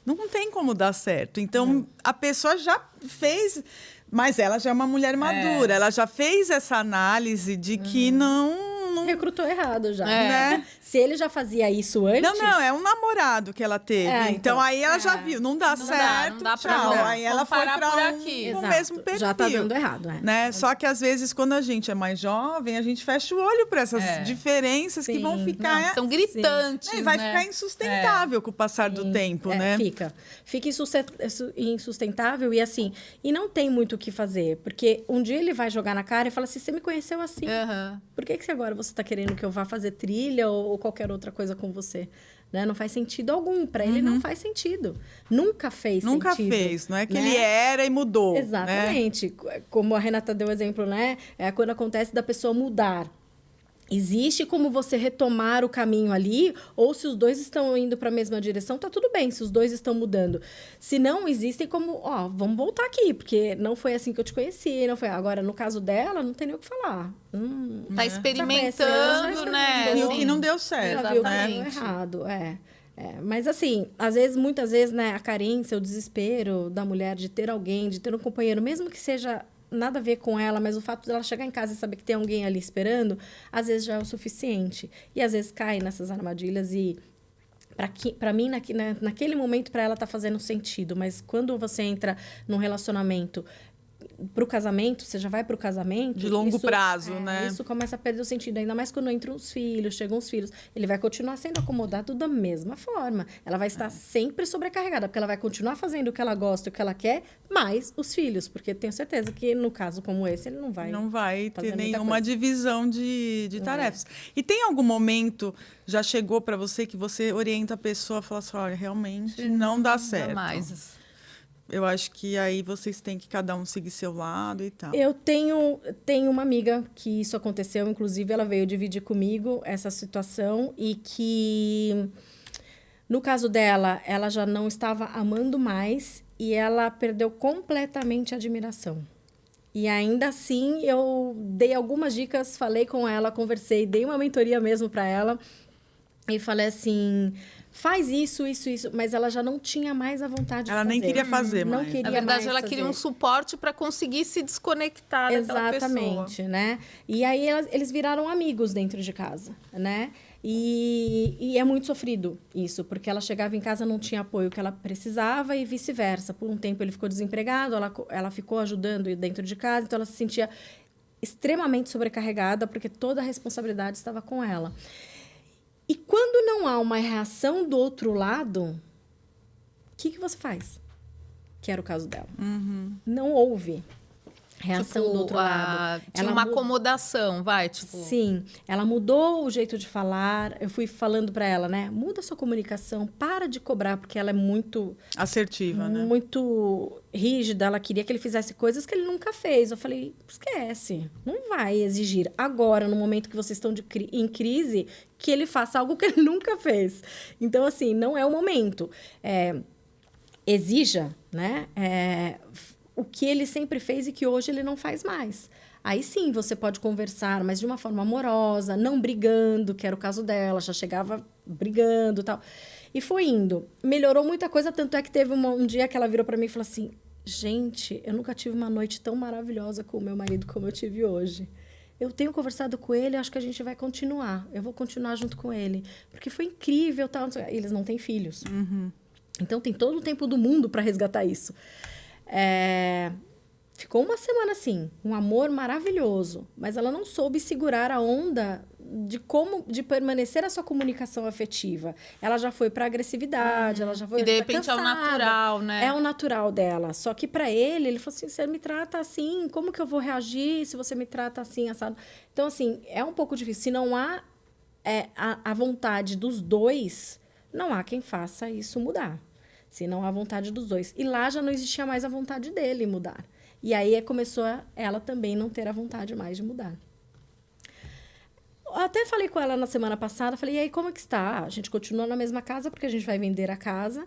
não tem como dar certo. Então, a pessoa já fez, mas ela já é uma mulher madura, ela já fez essa análise de que não Recrutou errado já. né? Se ele já fazia isso antes... Não, é um namorado que ela teve. Então aí ela já viu, não dá certo, não dá pra tchau. não. Aí ela foi Vamos parar para por aqui. o Exato, mesmo perfil. já tá dando errado, né? Só que às vezes quando a gente é mais jovem, a gente fecha o olho para essas diferenças que vão Sim. ficar São gritantes, e vai né? ficar insustentável com o passar do tempo, né? Fica insustentável e assim, e não tem muito o que fazer, porque um dia ele vai jogar na cara e fala assim, você me conheceu assim, por que agora você tá querendo que eu vá fazer trilha ou qualquer outra coisa com você? Né? Não faz sentido algum, para ele não faz sentido, nunca fez Nunca sentido. fez, não é que né? ele era e mudou. Exatamente, como a Renata deu exemplo, né? É quando acontece da pessoa mudar. Existe como você retomar o caminho ali, ou se os dois estão indo para a mesma direção, tá tudo bem, se os dois estão mudando. Se não, existem como, vamos voltar aqui, porque não foi assim que eu te conheci, não foi. Agora, no caso dela, não tem nem o que falar. Tá experimentando, né? E o que não deu certo, Já viu que né? deu errado, mas assim, às vezes, muitas vezes, né, a carência, o desespero da mulher de ter alguém, de ter um companheiro, mesmo que seja nada a ver com ela, mas o fato dela chegar em casa e saber que tem alguém ali esperando, às vezes já é o suficiente. E às vezes cai nessas armadilhas e para mim, naquele momento, para ela tá fazendo sentido. Mas quando você entra num relacionamento pro casamento, você já vai pro casamento... De longo prazo, né? Isso começa a perder o sentido. Ainda mais quando entram os filhos, chegam os filhos. Ele vai continuar sendo acomodado da mesma forma. Ela vai estar sempre sobrecarregada, porque ela vai continuar fazendo o que ela gosta, o que ela quer, mais os filhos. Porque tenho certeza que, no caso como esse, ele não vai... Não vai fazer ter muita nenhuma coisa. divisão de tarefas. E tem algum momento, já chegou para você, que você orienta a pessoa a falar assim, olha, realmente não dá certo. Jamais. Eu acho que aí vocês têm que cada um seguir seu lado e tal. Eu tenho uma amiga que isso aconteceu, inclusive ela veio dividir comigo essa situação e que, no caso dela, ela já não estava amando mais e ela perdeu completamente a admiração. E ainda assim, eu dei algumas dicas, falei com ela, conversei, dei uma mentoria mesmo para ela e falei assim... Faz isso, mas ela já não tinha mais a vontade de fazer. Ela nem queria fazer não mais. queria Na verdade, mais ela fazer. queria um suporte para conseguir se desconectar daquela pessoa. Exatamente, né? E aí eles viraram amigos dentro de casa, né? E é muito sofrido isso, porque ela chegava em casa, não tinha apoio que ela precisava e vice-versa. Por um tempo ele ficou desempregado, ela ficou ajudando dentro de casa, então ela se sentia extremamente sobrecarregada, porque toda a responsabilidade estava com ela. E quando não há uma reação do outro lado, o que você faz? Que era o caso dela. Não houve reação do outro lado. Tinha uma acomodação, Sim, ela mudou o jeito de falar. Eu fui falando para ela, né? Muda a sua comunicação, para de cobrar, porque ela é muito... Assertiva, né? Muito rígida. Ela queria que ele fizesse coisas que ele nunca fez. Eu falei, esquece. Não vai exigir agora, no momento que vocês estão em crise, que ele faça algo que ele nunca fez. Então, assim, não é o momento. Exija, né? O que ele sempre fez e que hoje ele não faz mais. Aí sim, você pode conversar, mas de uma forma amorosa, não brigando, que era o caso dela, já chegava brigando e tal. E foi indo. Melhorou muita coisa, tanto é que teve um dia que ela virou para mim e falou assim, gente, eu nunca tive uma noite tão maravilhosa com o meu marido como eu tive hoje. Eu tenho conversado com ele, acho que a gente vai continuar. Eu vou continuar junto com ele. Porque foi incrível. Tal. Eles não têm filhos. Então, tem todo o tempo do mundo para resgatar isso. Ficou uma semana assim, um amor maravilhoso, mas ela não soube segurar a onda de permanecer a sua comunicação afetiva. Ela já foi para agressividade, ela já foi E de repente cansada. é o natural, né? É o natural dela. Só que para ele falou assim, você me trata assim, como que eu vou reagir se você me trata assim, assado? Então, assim, é um pouco difícil. Se não há a vontade dos dois, não há quem faça isso mudar. senão a vontade dos dois. E lá já não existia mais a vontade dele mudar. E aí começou ela também não ter a vontade mais de mudar. Eu até falei com ela na semana passada, falei, e aí, como é que está? A gente continua na mesma casa, porque a gente vai vender a casa,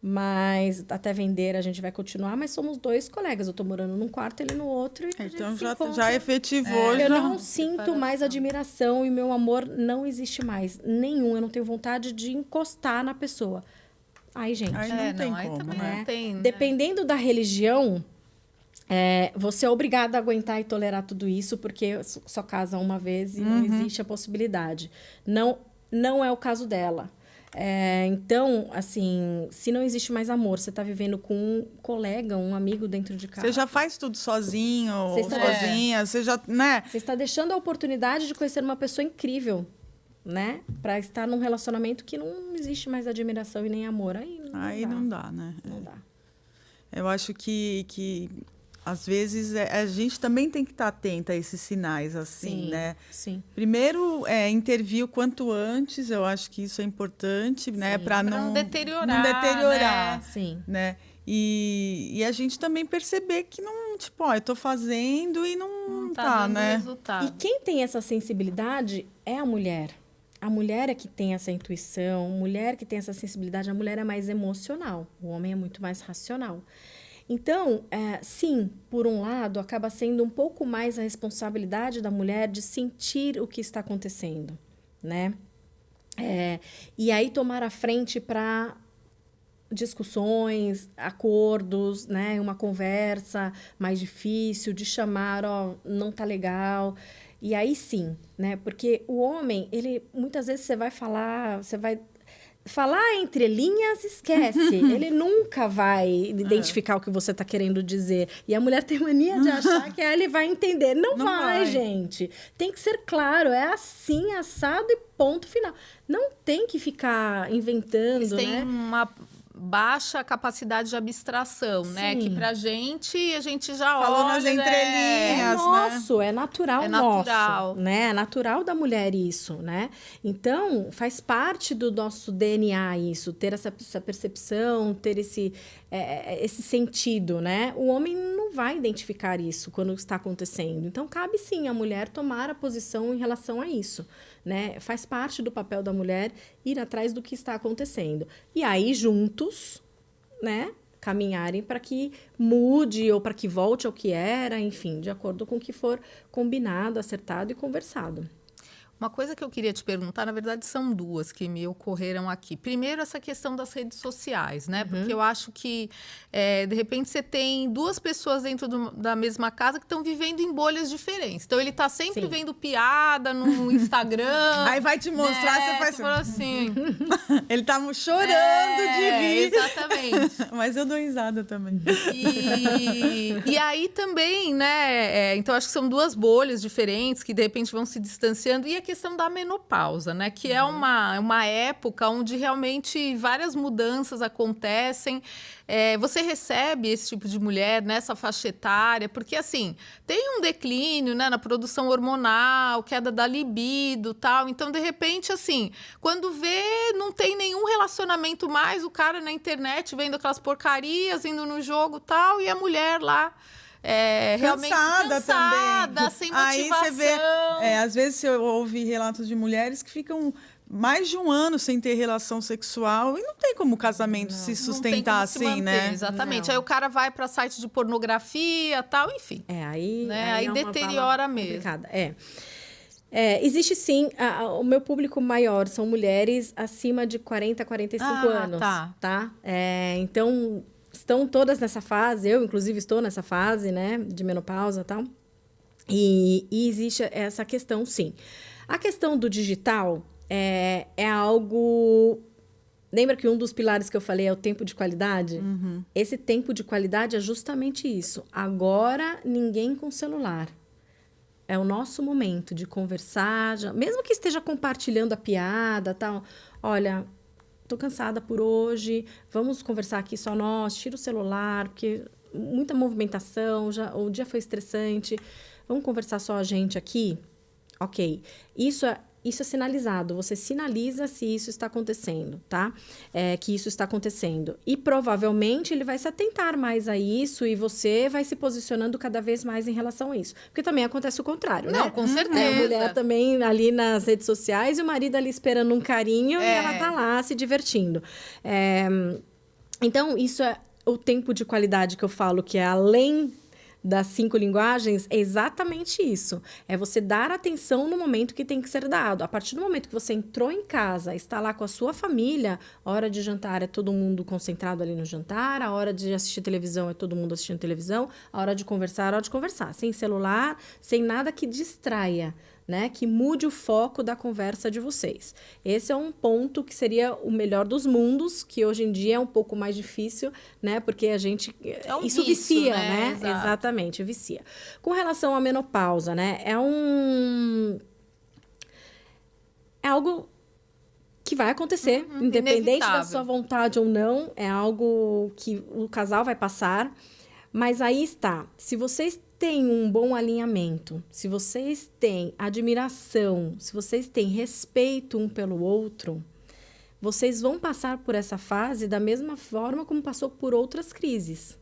mas até vender a gente vai continuar, mas somos 2 colegas. Eu estou morando num quarto, ele no outro. E então já efetivou. Eu não sinto mais admiração e meu amor não existe mais. Nenhum. Eu não tenho vontade de encostar na pessoa. Aí, gente. Aí não tem aí como, também né? não tem, né? Dependendo da religião, você é obrigado a aguentar e tolerar tudo isso, porque só casa uma vez e não existe a possibilidade. Não é o caso dela. Então, assim, se não existe mais amor, você está vivendo com um colega, um amigo dentro de casa. Você já faz tudo sozinho, Você sozinha, você já, né? Você está deixando a oportunidade de conhecer uma pessoa incrível, né? Para estar num relacionamento que não existe mais admiração e nem amor. Aí não dá, né? Não dá. Eu acho que às vezes a gente também tem que estar atenta a esses sinais, assim, Sim, né? sim. Primeiro, intervir o quanto antes, eu acho que isso é importante, né? Para não deteriorar. Não deteriorar, Né? Sim. né? E a gente também perceber que não, tipo, eu tô fazendo e não tá, dando né? resultado. E quem tem essa sensibilidade é a mulher. A mulher é que tem essa intuição, a mulher que tem essa sensibilidade, a mulher é mais emocional, o homem é muito mais racional. Então, sim, por um lado, acaba sendo um pouco mais a responsabilidade da mulher de sentir o que está acontecendo, né? E aí tomar a frente para discussões, acordos, né? Uma conversa mais difícil, de chamar, não tá legal. E aí sim, né? Porque o homem, ele muitas vezes você vai falar entre linhas, esquece. Ele nunca vai identificar o que você está querendo dizer. E a mulher tem mania de achar que ele vai entender. Não vai, gente. Tem que ser claro. É assim, assado e ponto final. Não tem que ficar inventando, Eles têm né? uma baixa capacidade de abstração, né? Sim. Que pra gente, a gente já Falou olha... nas entrelinhas. É nosso, é natural É nosso, natural. né? É natural da mulher isso, né? Então, faz parte do nosso DNA isso, ter essa percepção, ter esse sentido, né? O homem não vai identificar isso quando está acontecendo. Então, cabe sim a mulher tomar a posição em relação a isso, né? Faz parte do papel da mulher ir atrás do que está acontecendo. E aí, juntos, né? Caminharem para que mude ou para que volte ao que era, enfim, de acordo com o que for combinado, acertado e conversado. Uma coisa que eu queria te perguntar, na verdade, são 2 que me ocorreram aqui. Primeiro, essa questão das redes sociais, né? Porque eu acho que, de repente, você tem 2 pessoas dentro da mesma casa que estão vivendo em bolhas diferentes. Então, ele está sempre Sim. vendo piada no Instagram. Aí vai te mostrar, você faz você fala assim... Ele tá chorando de rir. Exatamente. Mas eu dou risada também. E aí também, né? Então, acho que são 2 bolhas diferentes que, de repente, vão se distanciando. E a questão da menopausa, né? Que é uma época onde realmente várias mudanças acontecem. Você recebe esse tipo de mulher nessa faixa etária, porque, assim, tem um declínio, né, na produção hormonal, queda da libido e tal. Então, de repente, assim, quando vê, não tem nenhum relacionamento mais, o cara na internet vendo aquelas porcarias, indo no jogo e tal, e a mulher lá... realmente cansada também. sem motivação. Aí você vê, às vezes você ouve relatos de mulheres que ficam mais de 1 ano sem ter relação sexual e não tem como o casamento se sustentar assim, né? Exatamente. Não. Aí o cara vai para site de pornografia, tal, enfim. Aí Aí é uma deteriora bala mesmo. complicada. Existe sim, o meu público maior são mulheres acima de 40, 45 anos. Tá? Então, estão todas nessa fase, eu inclusive estou nessa fase, né, de menopausa e tal. E existe essa questão, sim. A questão do digital é algo... Lembra que um dos pilares que eu falei é o tempo de qualidade? Esse tempo de qualidade é justamente isso. Agora, ninguém com celular. É o nosso momento de conversar, mesmo que esteja compartilhando a piada, tal. Olha, tô cansada por hoje, vamos conversar aqui só nós, tira o celular, porque muita movimentação, o dia foi estressante, vamos conversar só a gente aqui? Ok. Isso isso é sinalizado, você sinaliza se isso está acontecendo, tá? Que isso está acontecendo. E provavelmente ele vai se atentar mais a isso e você vai se posicionando cada vez mais em relação a isso. Porque também acontece o contrário, né? Não, com certeza. A mulher também ali nas redes sociais e o marido ali esperando um carinho e ela tá lá se divertindo. Então, isso é o tempo de qualidade que eu falo, que é além das 5 linguagens, é exatamente isso. É você dar atenção no momento que tem que ser dado. A partir do momento que você entrou em casa, está lá com a sua família, a hora de jantar é todo mundo concentrado ali no jantar, a hora de assistir televisão é todo mundo assistindo televisão, a hora de conversar é a hora de conversar. Sem celular, sem nada que distraia, né? Que mude o foco da conversa de vocês. Esse é um ponto que seria o melhor dos mundos, que hoje em dia é um pouco mais difícil, né? Porque a gente... isso vício, vicia, né? né? Exatamente, vicia. Com relação à menopausa, né? É algo que vai acontecer, independente da sua vontade ou não. É algo que o casal vai passar. Mas aí está. Se vocês têm um bom alinhamento, se vocês têm admiração, se vocês têm respeito um pelo outro, vocês vão passar por essa fase da mesma forma como passou por outras crises,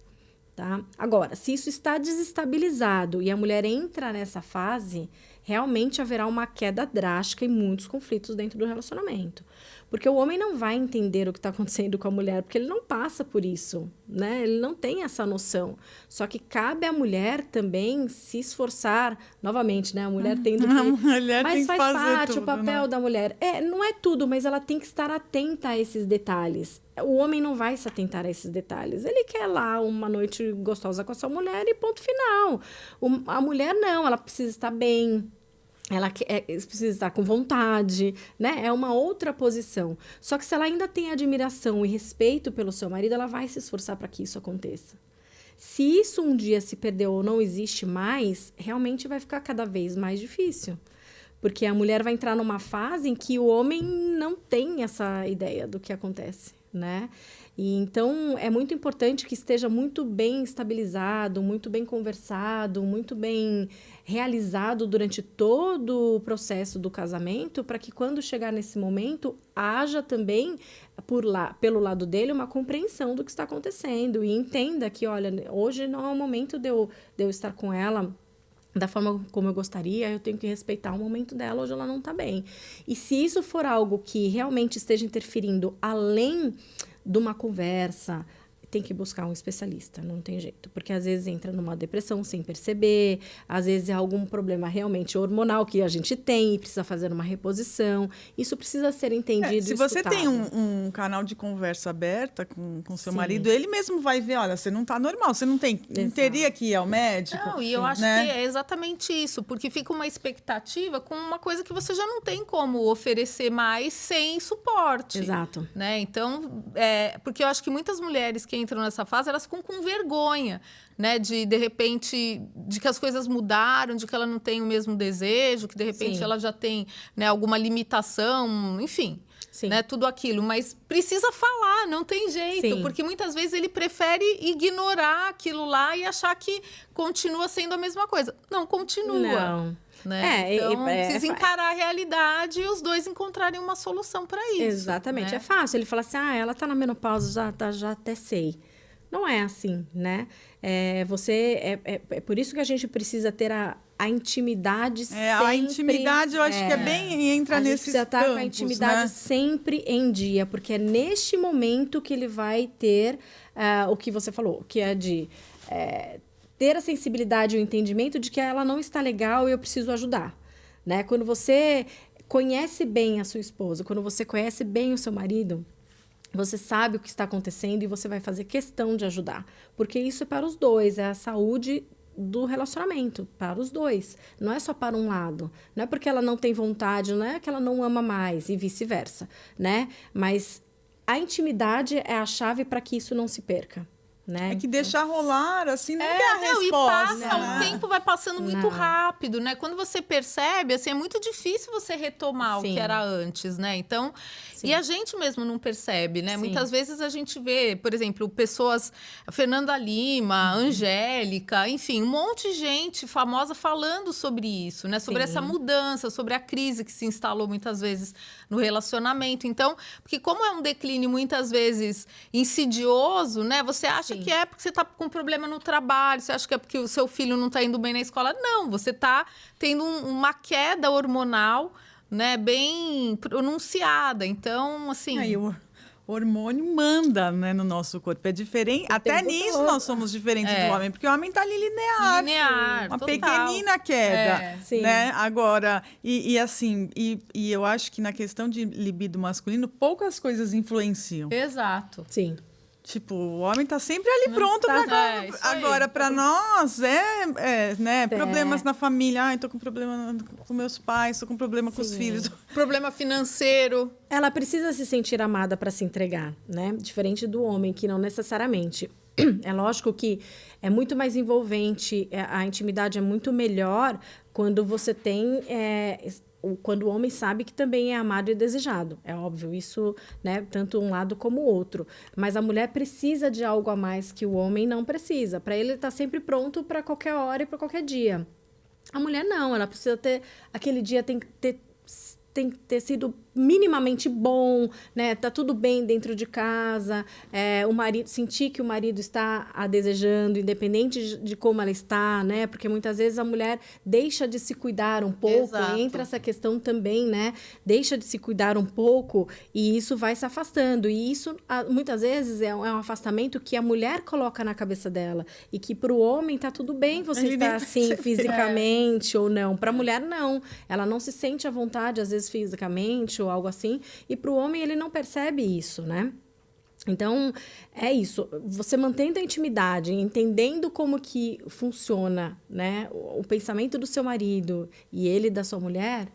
tá? Agora, se isso está desestabilizado e a mulher entra nessa fase, realmente haverá uma queda drástica e muitos conflitos dentro do relacionamento. Porque o homem não vai entender o que está acontecendo com a mulher, porque ele não passa por isso, né? Ele não tem essa noção. Só que cabe à mulher também se esforçar, novamente, né? A mulher tendo que... A mulher mas tem que faz fazer parte tudo, o papel da mulher. Não é tudo, mas ela tem que estar atenta a esses detalhes. O homem não vai se atentar a esses detalhes. Ele quer lá uma noite gostosa com a sua mulher e ponto final. A mulher não, ela precisa estar bem. Ela precisa estar com vontade, né? É uma outra posição. Só que se ela ainda tem admiração e respeito pelo seu marido, ela vai se esforçar para que isso aconteça. Se isso um dia se perdeu ou não existe mais, realmente vai ficar cada vez mais difícil. Porque a mulher vai entrar numa fase em que o homem não tem essa ideia do que acontece, né? E então, é muito importante que esteja muito bem estabilizado, muito bem conversado, muito bem realizado durante todo o processo do casamento, para que quando chegar nesse momento, haja também, pelo lado dele, uma compreensão do que está acontecendo e entenda que, olha, hoje não é o momento de eu estar com ela da forma como eu gostaria, eu tenho que respeitar o momento dela, hoje ela não está bem. E se isso for algo que realmente esteja interferindo além de uma conversa, tem que buscar um especialista, não tem jeito. Porque às vezes entra numa depressão sem perceber, às vezes é algum problema realmente hormonal que a gente tem e precisa fazer uma reposição. Isso precisa ser entendido e se você escutado. tem um canal de conversa aberta com seu marido, ele mesmo vai ver, olha, você não está normal, você não teria que ir ao médico. Não, e eu acho que é exatamente isso, porque fica uma expectativa com uma coisa que você já não tem como oferecer mais sem suporte. Exato. Né? Então, porque eu acho que muitas mulheres que entram nessa fase, elas ficam com vergonha, né? De repente, de que as coisas mudaram, de que ela não tem o mesmo desejo, que de repente ela já tem, né, alguma limitação, enfim. Né, tudo aquilo, mas precisa falar, não tem jeito, porque muitas vezes ele prefere ignorar aquilo lá e achar que continua sendo a mesma coisa. Não, continua. Não. Né? Então, precisa encarar a realidade e os dois encontrarem uma solução para isso. Exatamente. Né? É fácil. Ele fala assim, ela tá na menopausa, já até sei. Não é assim, né? É por isso que a gente precisa ter a intimidade sempre... A intimidade, eu acho que entra nesses campos, precisa estar com a intimidade sempre em dia, porque é neste momento que ele vai ter o que você falou, que é de... ter a sensibilidade e o entendimento de que ela não está legal e eu preciso ajudar, né? Quando você conhece bem a sua esposa, quando você conhece bem o seu marido, você sabe o que está acontecendo e você vai fazer questão de ajudar, porque isso é para os dois, é a saúde do relacionamento, para os dois. Não é só para um lado. Não é porque ela não tem vontade, não é que ela não ama mais e vice-versa, né? Mas a intimidade é a chave para que isso não se perca. né? É que deixar rolar, assim, não é a Não, resposta. e passa, né? o tempo vai passando muito Não. rápido, né? Quando você percebe, assim, é muito difícil você retomar o Sim. que era antes, né? Então, Sim. e a gente mesmo não percebe, né? Sim. Muitas vezes a gente vê, por exemplo, pessoas, Fernanda Lima, Angélica, enfim, um monte de gente famosa falando sobre isso, né? Sobre Sim. essa mudança, sobre a crise que se instalou muitas vezes no relacionamento. Então, porque como é um declínio muitas vezes insidioso, né? Você acha Sim. que é porque você está com problema no trabalho, você acha que é porque o seu filho não está indo bem na escola. Não, você está tendo uma queda hormonal, né, bem pronunciada. Então, assim... Aí, o hormônio manda, né, no nosso corpo. É diferente. Até tempo nisso todo. nós somos diferentes do homem, porque o homem tá ali linear. Linear, Uma total. pequenina queda, É. Sim. né? Agora, assim, eu acho que na questão de libido masculino, poucas coisas influenciam. Exato. Sim. Tipo, o homem tá sempre ali pronto tá, pra... isso aí. Agora, pra nós, né? Problemas É. na família. Ai, tô com problema com meus pais, tô com problema com os Sim. filhos. Problema financeiro. Ela precisa se sentir amada para se entregar, né? Diferente do homem, que não necessariamente. É lógico que é muito mais envolvente, a intimidade é muito melhor quando você tem... quando o homem sabe que também é amado e desejado. É óbvio, isso, né? Tanto um lado como o outro. Mas a mulher precisa de algo a mais que o homem não precisa. Para ele estar sempre pronto para qualquer hora e para qualquer dia. A mulher não, ela precisa ter... Aquele dia tem que ter sido minimamente bom, né? Tá tudo bem dentro de casa, o marido sentir que o marido está a desejando, independente de como ela está, né? Porque muitas vezes a mulher deixa de se cuidar um pouco, Exato. entra essa questão também, né? Deixa de se cuidar um pouco e isso vai se afastando. E isso, muitas vezes, é um afastamento que a mulher coloca na cabeça dela e que para o homem tá tudo bem você Ele nem estar assim percebe. fisicamente ou não. Para a mulher, não. Ela não se sente à vontade, às vezes, fisicamente ou algo assim. E para o homem, ele não percebe isso, né? Então, é isso. Você mantendo a intimidade, entendendo como que funciona, né? O pensamento do seu marido e ele da sua mulher,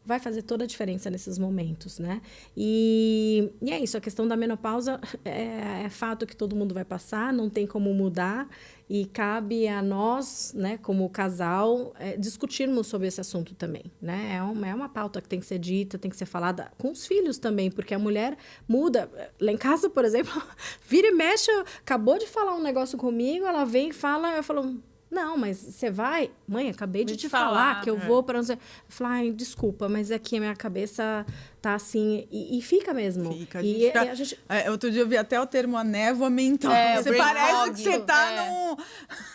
vai fazer toda a diferença nesses momentos, né? E é isso, a questão da menopausa é fato que todo mundo vai passar, não tem como mudar, e cabe a nós, né, como casal, discutirmos sobre esse assunto também, né? É uma pauta que tem que ser dita, tem que ser falada com os filhos também, porque a mulher muda. Lá em casa, por exemplo, vira e mexe, acabou de falar um negócio comigo, ela vem e fala, eu falo... Não, mas você vai... Mãe, acabei de te falar que eu vou para... Eu falo, ai, desculpa, mas é que a minha cabeça tá assim... E fica mesmo. Fica, E fica... a gente... outro dia eu vi até o termo a névoa mental. Você brain parece fog. que você tá num...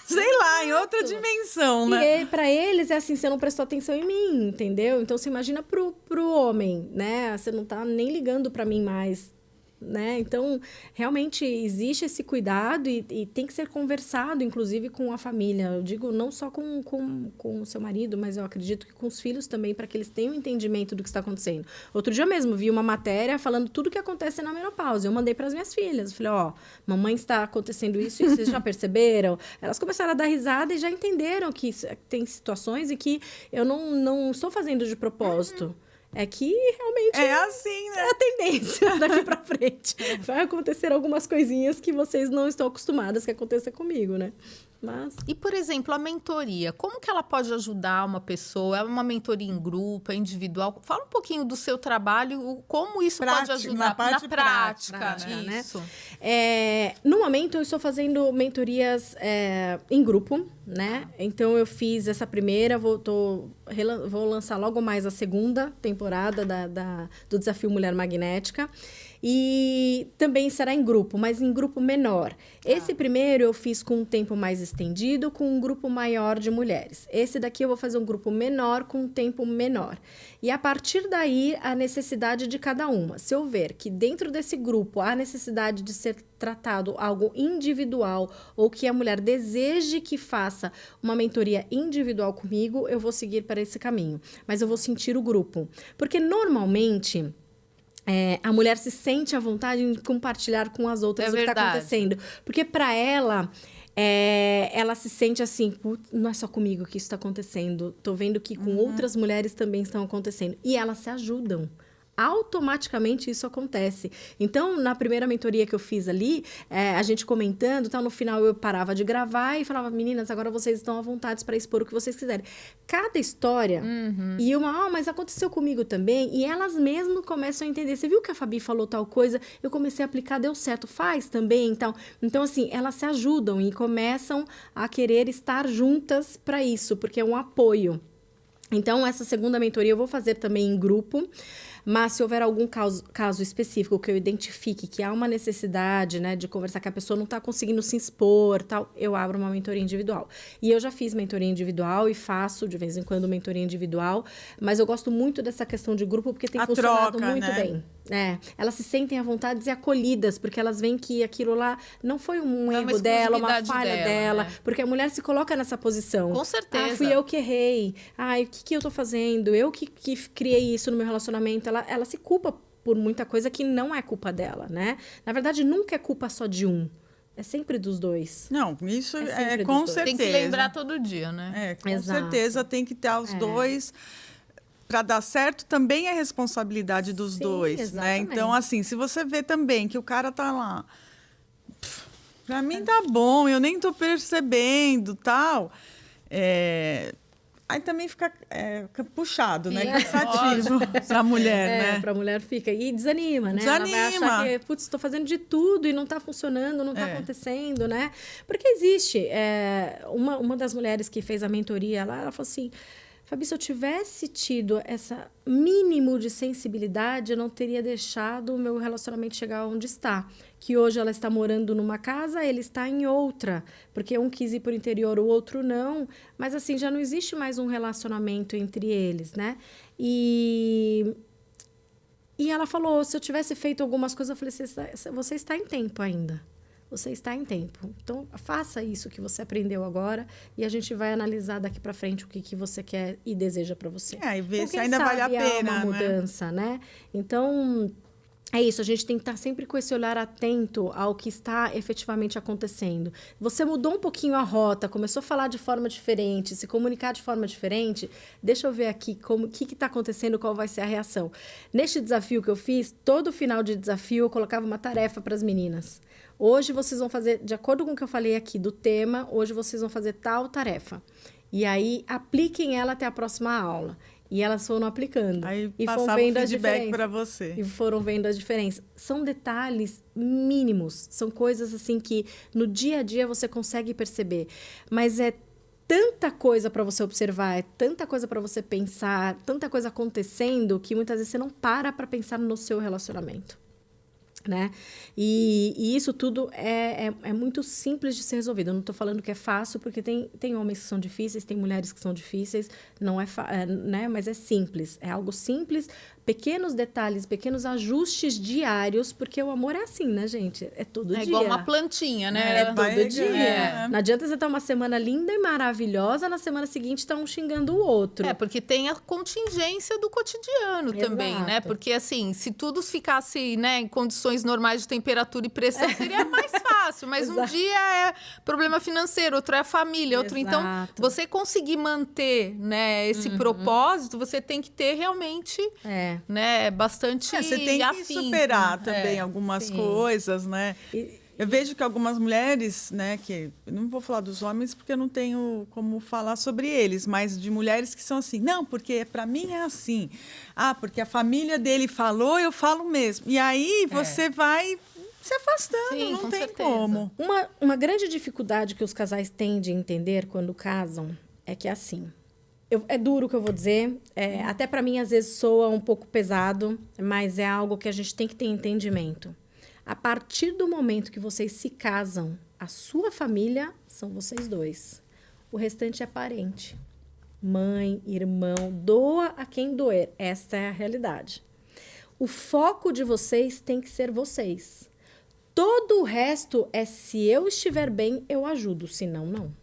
Sei lá, em outra dimensão, né? E para eles é assim, você não prestou atenção em mim, entendeu? Então, você imagina pro homem, né? Você não tá nem ligando para mim mais, né? Então, realmente existe esse cuidado e tem que ser conversado, inclusive, com a família. Eu digo não só com o seu marido, mas eu acredito que com os filhos também, para que eles tenham entendimento do que está acontecendo. Outro dia mesmo, vi uma matéria falando tudo o que acontece na menopausa. Eu mandei para as minhas filhas. Eu falei, mamãe, está acontecendo isso e vocês já perceberam? Elas começaram a dar risada e já entenderam que tem situações em que eu não estou fazendo de propósito. É que realmente É assim, né? é a tendência daqui pra frente. Vai acontecer algumas coisinhas que vocês não estão acostumadas que aconteça comigo, né? Mas... E, por exemplo, a mentoria, como que ela pode ajudar uma pessoa? É uma mentoria em grupo, é individual? Fala um pouquinho do seu trabalho, como isso pode ajudar na parte prática, né? isso. No momento, eu estou fazendo mentorias em grupo, né? Então, eu fiz essa primeira, vou lançar logo mais a segunda temporada do Desafio Mulher Magnética. E também será em grupo, mas em grupo menor. Esse primeiro eu fiz com um tempo mais estendido, com um grupo maior de mulheres. Esse daqui eu vou fazer um grupo menor, com um tempo menor. E a partir daí, a necessidade de cada uma. Se eu ver que dentro desse grupo há necessidade de ser tratado algo individual ou que a mulher deseje que faça uma mentoria individual comigo, eu vou seguir para esse caminho. Mas eu vou sentir o grupo. Porque normalmente... a mulher se sente à vontade em compartilhar com as outras o que está acontecendo. Porque para ela, ela se sente assim, não é só comigo que isso está acontecendo. Tô vendo que com outras mulheres também estão acontecendo. E elas se ajudam automaticamente isso acontece. Então, na primeira mentoria que eu fiz ali, a gente comentando, tal, no final eu parava de gravar e falava, meninas, agora vocês estão à vontade para expor o que vocês quiserem. Cada história, e mas aconteceu comigo também, e elas mesmas começam a entender. Você viu que a Fabi falou tal coisa? Eu comecei a aplicar, deu certo, faz também, então. Então, assim, elas se ajudam e começam a querer estar juntas para isso, porque é um apoio. Então, essa segunda mentoria eu vou fazer também em grupo, mas se houver algum caso específico que eu identifique que há uma necessidade, né, de conversar, que a pessoa não está conseguindo se expor, tal, eu abro uma mentoria individual. E eu já fiz mentoria individual e faço, de vez em quando, mentoria individual, mas eu gosto muito dessa questão de grupo porque tem funcionado muito bem. Elas se sentem à vontade e acolhidas, porque elas veem que aquilo lá não foi um erro dela, uma falha dela, né? Porque a mulher se coloca nessa posição. Com certeza. Fui eu que errei. O que eu tô fazendo? Eu que criei isso no meu relacionamento. Ela se culpa por muita coisa que não é culpa dela, né? Na verdade, nunca é culpa só de um. É sempre dos dois. Não, isso é com certeza. Tem que lembrar todo dia, né? Com certeza tem que ter os dois. Para dar certo, também é responsabilidade dos dois, exatamente. Né? Então, assim, se você vê também que o cara tá lá, para mim tá bom, eu nem tô percebendo, tal. Aí também fica puxado, né? Cansativo para a mulher, né? Para a mulher fica. E desanima, né? Desanima. Ela vai achar que, estou fazendo de tudo e não está funcionando, não está acontecendo, né? Porque existe. Uma das mulheres que fez a mentoria lá, ela falou assim, Fabi, se eu tivesse tido esse mínimo de sensibilidade, eu não teria deixado o meu relacionamento chegar onde está. Que hoje ela está morando numa casa, ele está em outra. Porque um quis ir para o interior, o outro não. Mas, assim, já não existe mais um relacionamento entre eles, né? E ela falou, se eu tivesse feito algumas coisas, eu falei, você está em tempo ainda. Você está em tempo. Então, faça isso que você aprendeu agora e a gente vai analisar daqui para frente o que você quer e deseja para você. E ver se ainda vale a pena, uma mudança, né? Então, é isso. A gente tem que estar sempre com esse olhar atento ao que está efetivamente acontecendo. Você mudou um pouquinho a rota, começou a falar de forma diferente, se comunicar de forma diferente. Deixa eu ver aqui o que está acontecendo, qual vai ser a reação. Neste desafio que eu fiz, todo final de desafio eu colocava uma tarefa para as meninas. Hoje vocês vão fazer, de acordo com o que eu falei aqui do tema, hoje vocês vão fazer tal tarefa. E aí, apliquem ela até a próxima aula. E elas foram aplicando. Aí e foram vendo o feedback para você. E foram vendo as diferenças. São detalhes mínimos. São coisas assim que no dia a dia você consegue perceber. Mas é tanta coisa para você observar, é tanta coisa para você pensar, tanta coisa acontecendo que muitas vezes você não para pensar no seu relacionamento. Né? E isso tudo é muito simples de ser resolvido. Eu não estou falando que é fácil, porque tem homens que são difíceis, tem mulheres que são difíceis, não né? Mas é simples, é algo simples, pequenos detalhes, pequenos ajustes diários, porque o amor é assim, né, gente? É todo dia. É igual uma plantinha, né? É todo dia. Não adianta você estar uma semana linda e maravilhosa, na semana seguinte está um xingando o outro. Porque tem a contingência do cotidiano também, né? Porque, assim, se tudo ficasse, né, em condições normais de temperatura e pressão, seria mais fácil. Mas um dia é problema financeiro, outro é a família, outro... Então, você conseguir manter, né, esse propósito, você tem que ter realmente... né, bastante você tem que superar também algumas coisas, né? Eu vejo que algumas mulheres, né, que eu não vou falar dos homens porque eu não tenho como falar sobre eles, mas de mulheres que são assim, não, porque para mim é assim. Porque a família dele falou, eu falo mesmo. E aí você vai se afastando, não tem como. Uma grande dificuldade que os casais têm de entender quando casam é que é assim. É duro o que eu vou dizer, até para mim às vezes soa um pouco pesado, mas é algo que a gente tem que ter entendimento. A partir do momento que vocês se casam, a sua família são vocês dois. O restante é parente. Mãe, irmão, doa a quem doer. Esta é a realidade. O foco de vocês tem que ser vocês. Todo o resto é se eu estiver bem, eu ajudo, senão não.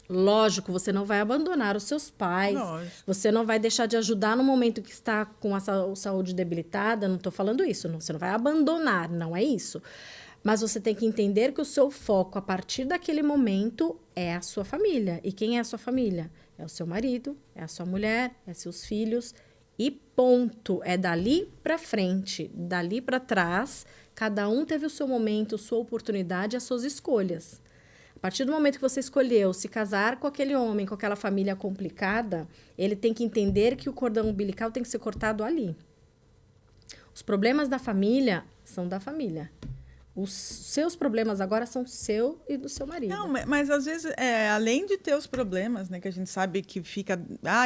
Lógico, você não vai abandonar os seus pais, você não vai deixar de ajudar no momento que está com a saúde debilitada, não estou falando isso, você não vai abandonar, não é isso. Mas você tem que entender que o seu foco, a partir daquele momento, é a sua família. E quem é a sua família? É o seu marido, é a sua mulher, é seus filhos. E ponto. É dali para frente, dali para trás, cada um teve o seu momento, sua oportunidade, as suas escolhas. A partir do momento que você escolheu se casar com aquele homem, com aquela família complicada, ele tem que entender que o cordão umbilical tem que ser cortado ali. Os problemas da família são da família. Os seus problemas agora são seu e do seu marido. Não, mas às vezes, além de ter os problemas, né? Que a gente sabe que fica...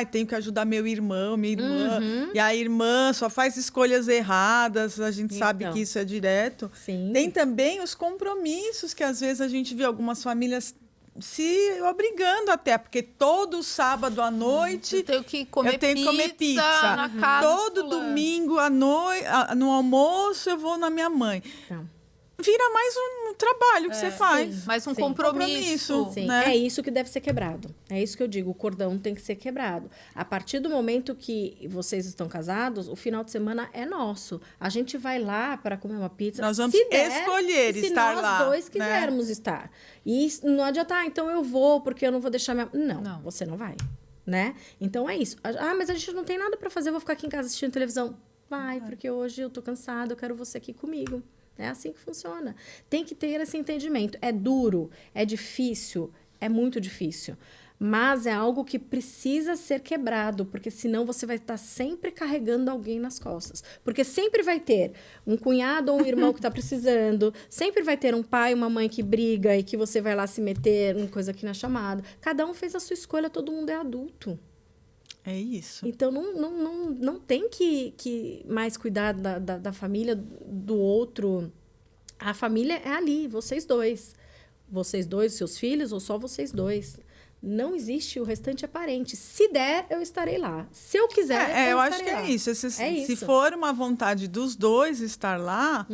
tenho que ajudar meu irmão, minha irmã. E a irmã só faz escolhas erradas. A gente sabe que isso é direto. Sim. Tem também os compromissos que às vezes a gente vê algumas famílias se obrigando até, porque todo sábado à noite eu tenho que comer pizza na casa todo domingo à noite, no almoço eu vou na minha mãe. Não. Vira mais um trabalho que você faz. Sim, mais um compromisso. Sim, né? é isso que deve ser quebrado. É isso que eu digo, o cordão tem que ser quebrado. A partir do momento que vocês estão casados, o final de semana é nosso. A gente vai lá para comer uma pizza. Nós vamos escolher estar lá. Se nós dois quisermos estar. E não adianta, então eu vou, porque eu não vou deixar minha... Não, você não vai. Né? Então é isso. Mas a gente não tem nada para fazer, eu vou ficar aqui em casa assistindo televisão. Vai, porque hoje eu tô cansada, eu quero você aqui comigo. É assim que funciona. Tem que ter esse entendimento. É duro, é difícil, é muito difícil. Mas é algo que precisa ser quebrado, porque senão você vai estar sempre carregando alguém nas costas. Porque sempre vai ter um cunhado ou um irmão que está precisando, sempre vai ter um pai, uma mãe que briga e que você vai lá se meter em coisa aqui na chamada. Cada um fez a sua escolha, todo mundo é adulto. É isso. Então, não tem que mais cuidar da família do outro. A família é ali, vocês dois. Vocês dois, seus filhos, ou só vocês dois. Não existe, o restante é parente. Se der, eu estarei lá. Se eu quiser, eu acho que é isso. Se for uma vontade dos dois estar lá...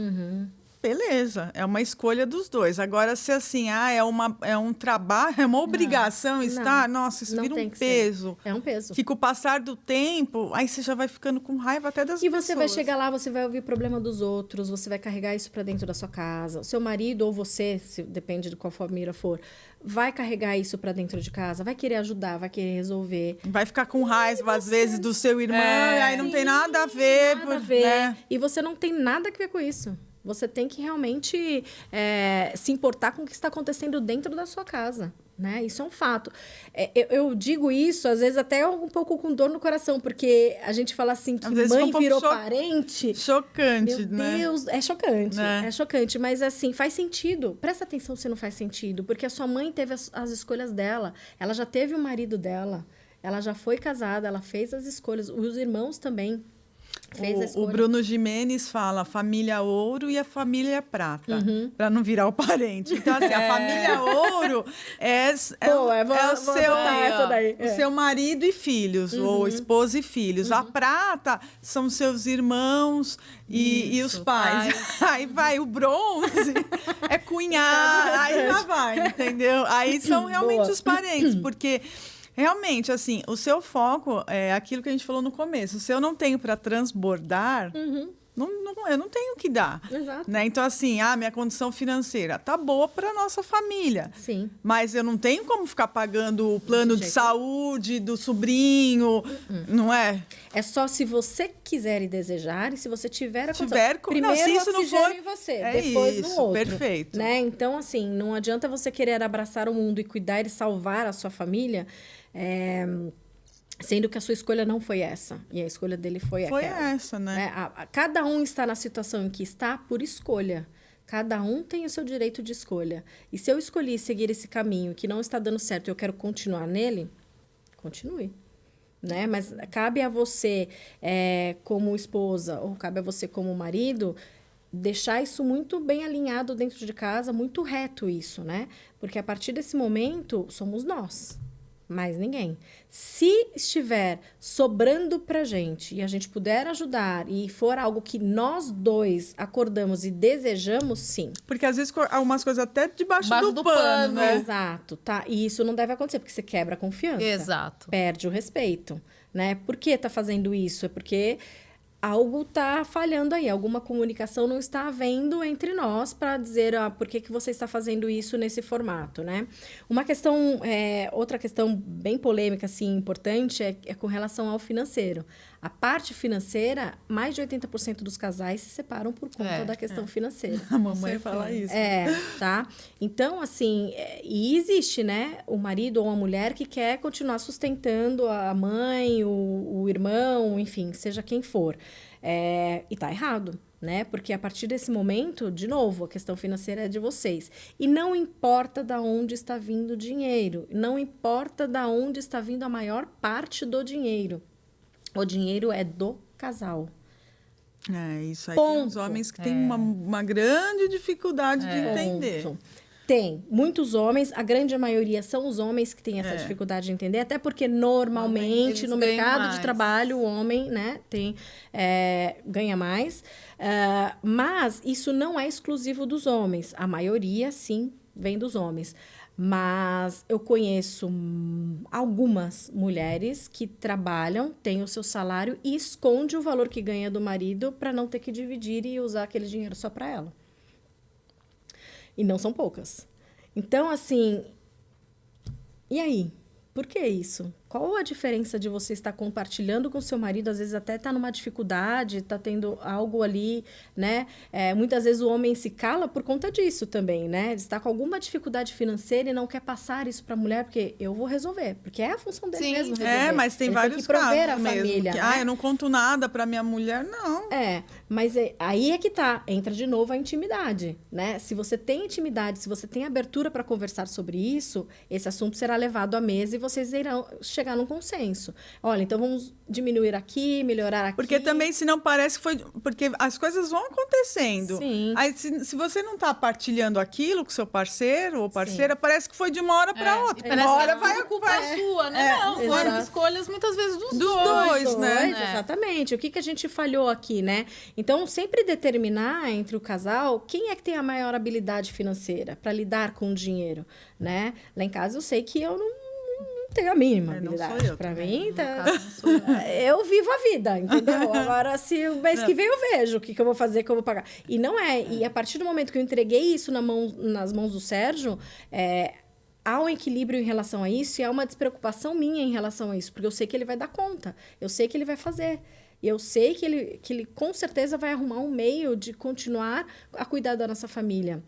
Beleza, é uma escolha dos dois. Agora, se assim, é um trabalho, é uma obrigação estar, nossa, isso vira um peso. É um peso. Que com o passar do tempo, aí você já vai ficando com raiva até das pessoas. E você vai chegar lá, você vai ouvir o problema dos outros, você vai carregar isso para dentro da sua casa. O seu marido ou você, depende de qual família for, vai carregar isso para dentro de casa, vai querer ajudar, vai querer resolver. Vai ficar com raiva, às vezes, do seu irmão, e aí não tem nada a ver. Nada a ver. Né? E você não tem nada a ver com isso. Você tem que realmente se importar com o que está acontecendo dentro da sua casa. Né? Isso é um fato. Eu digo isso, às vezes, até um pouco com dor no coração, porque a gente fala assim que mãe virou parente. Chocante, Meu né? Deus, é chocante. É chocante, mas assim, faz sentido. Presta atenção se não faz sentido, porque a sua mãe teve as escolhas dela, ela já teve o marido dela, ela já foi casada, ela fez as escolhas, os irmãos também. O Bruno Gimenez fala família ouro e a família prata, para não virar o parente. Então, assim, a família ouro o seu marido e filhos, ou esposa e filhos. A prata são seus irmãos e os pais. Aí vai o bronze, é cunhado, aí já vai, entendeu? Aí são realmente os parentes, porque... Realmente, assim, o seu foco é aquilo que a gente falou no começo. Se eu não tenho para transbordar, eu não tenho o que dar. Exato. Né? Então, assim, minha condição financeira tá boa para nossa família. Sim. Mas eu não tenho como ficar pagando o plano de saúde do sobrinho, não é? É só se você quiser e desejar, e se você tiver a condição. Primeiro, se isso não for em você, depois no outro. Perfeito. Né? Então, assim, não adianta você querer abraçar o mundo e cuidar e salvar a sua família, sendo que a sua escolha não foi essa. E a escolha dele foi aquela. Foi essa, né? Cada um está na situação em que está por escolha. Cada um tem o seu direito de escolha. E se eu escolhi seguir esse caminho que não está dando certo e eu quero continuar nele, continue. Né? Mas cabe a você, como esposa, ou cabe a você como marido, deixar isso muito bem alinhado dentro de casa, muito reto isso, né? Porque a partir desse momento, somos nós. Mais ninguém. Se estiver sobrando pra gente e a gente puder ajudar e for algo que nós dois acordamos e desejamos, sim. Porque às vezes algumas coisas até debaixo do pano, né? Exato, tá? E isso não deve acontecer, porque você quebra a confiança. Exato. Perde o respeito, né? Por que tá fazendo isso? É porque algo tá falhando aí, alguma comunicação não está havendo entre nós para dizer por que você está fazendo isso nesse formato, né? Uma questão, outra questão bem polêmica, assim, importante, é com relação ao financeiro. A parte financeira, mais de 80% dos casais se separam por conta da questão financeira. A mamãe fala isso. Tá? Então, assim, e existe, né, o marido ou a mulher que quer continuar sustentando a mãe, o irmão, enfim, seja quem for. E tá errado, né? Porque a partir desse momento, de novo, a questão financeira é de vocês. E não importa de onde está vindo o dinheiro, não importa de onde está vindo a maior parte do dinheiro. O dinheiro é do casal. Isso aí. Ponto. Tem os homens que têm uma grande dificuldade de entender. Ponto. Tem. Muitos homens, a grande maioria são os homens que têm essa dificuldade de entender, até porque normalmente no mercado de trabalho o homem, né, ganha mais. Mas isso não é exclusivo dos homens. A maioria, sim, vem dos homens. Mas eu conheço algumas mulheres que trabalham, têm o seu salário e esconde o valor que ganha do marido para não ter que dividir e usar aquele dinheiro só para ela. E não são poucas. Então, assim, e aí? Por que isso? Qual a diferença de você estar compartilhando com seu marido, às vezes até está numa dificuldade, está tendo algo ali, né? Muitas vezes o homem se cala por conta disso também, né? Ele está com alguma dificuldade financeira e não quer passar isso para a mulher, porque eu vou resolver. Porque é a função dele mesmo resolver. Mas tem ele vários tem que prover casos a família, mesmo. né? Eu não conto nada para minha mulher, não. Mas aí é que tá. Entra de novo a intimidade, né? Se você tem intimidade, se você tem abertura para conversar sobre isso, esse assunto será levado à mesa e vocês irão chegar num consenso. Olha, então vamos diminuir aqui, melhorar aqui. Porque também, se não parece, foi... Porque as coisas vão acontecendo. Sim. Aí, se você não está partilhando aquilo com seu parceiro ou parceira, parece que foi de uma hora para outra. Uma hora vai a culpa é sua, né? Não, foram escolhas muitas vezes dos dois, né? Exatamente. O que a gente falhou aqui, né? Então, sempre determinar entre o casal quem é que tem a maior habilidade financeira para lidar com o dinheiro, né? Lá em casa eu sei que eu não tenho a mínima habilidade. Para mim, eu vivo a vida, entendeu? Agora, se o mês que vem eu vejo o que eu vou fazer, que eu vou pagar. E não é. E a partir do momento que eu entreguei isso nas mãos do Sérgio, há um equilíbrio em relação a isso e há uma despreocupação minha em relação a isso, porque eu sei que ele vai dar conta, eu sei que ele vai fazer. E eu sei que ele com certeza vai arrumar um meio de continuar a cuidar da nossa família.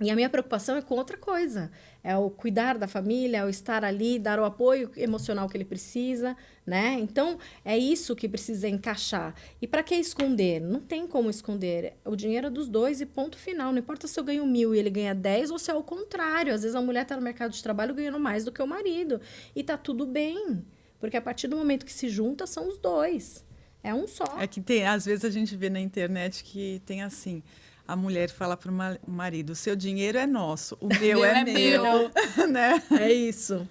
E a minha preocupação é com outra coisa. É o cuidar da família, é o estar ali, dar o apoio emocional que ele precisa, né? Então, é isso que precisa encaixar. E para que esconder? Não tem como esconder. O dinheiro é dos dois e ponto final. Não importa se eu ganho 1.000 e ele ganha 10 ou se é o contrário. Às vezes a mulher está no mercado de trabalho ganhando mais do que o marido. E tá tudo bem. Porque a partir do momento que se junta, são os dois. É um só. É que às vezes a gente vê na internet que tem assim... A mulher fala para o marido, o seu dinheiro é nosso, o meu é meu. Né? É isso.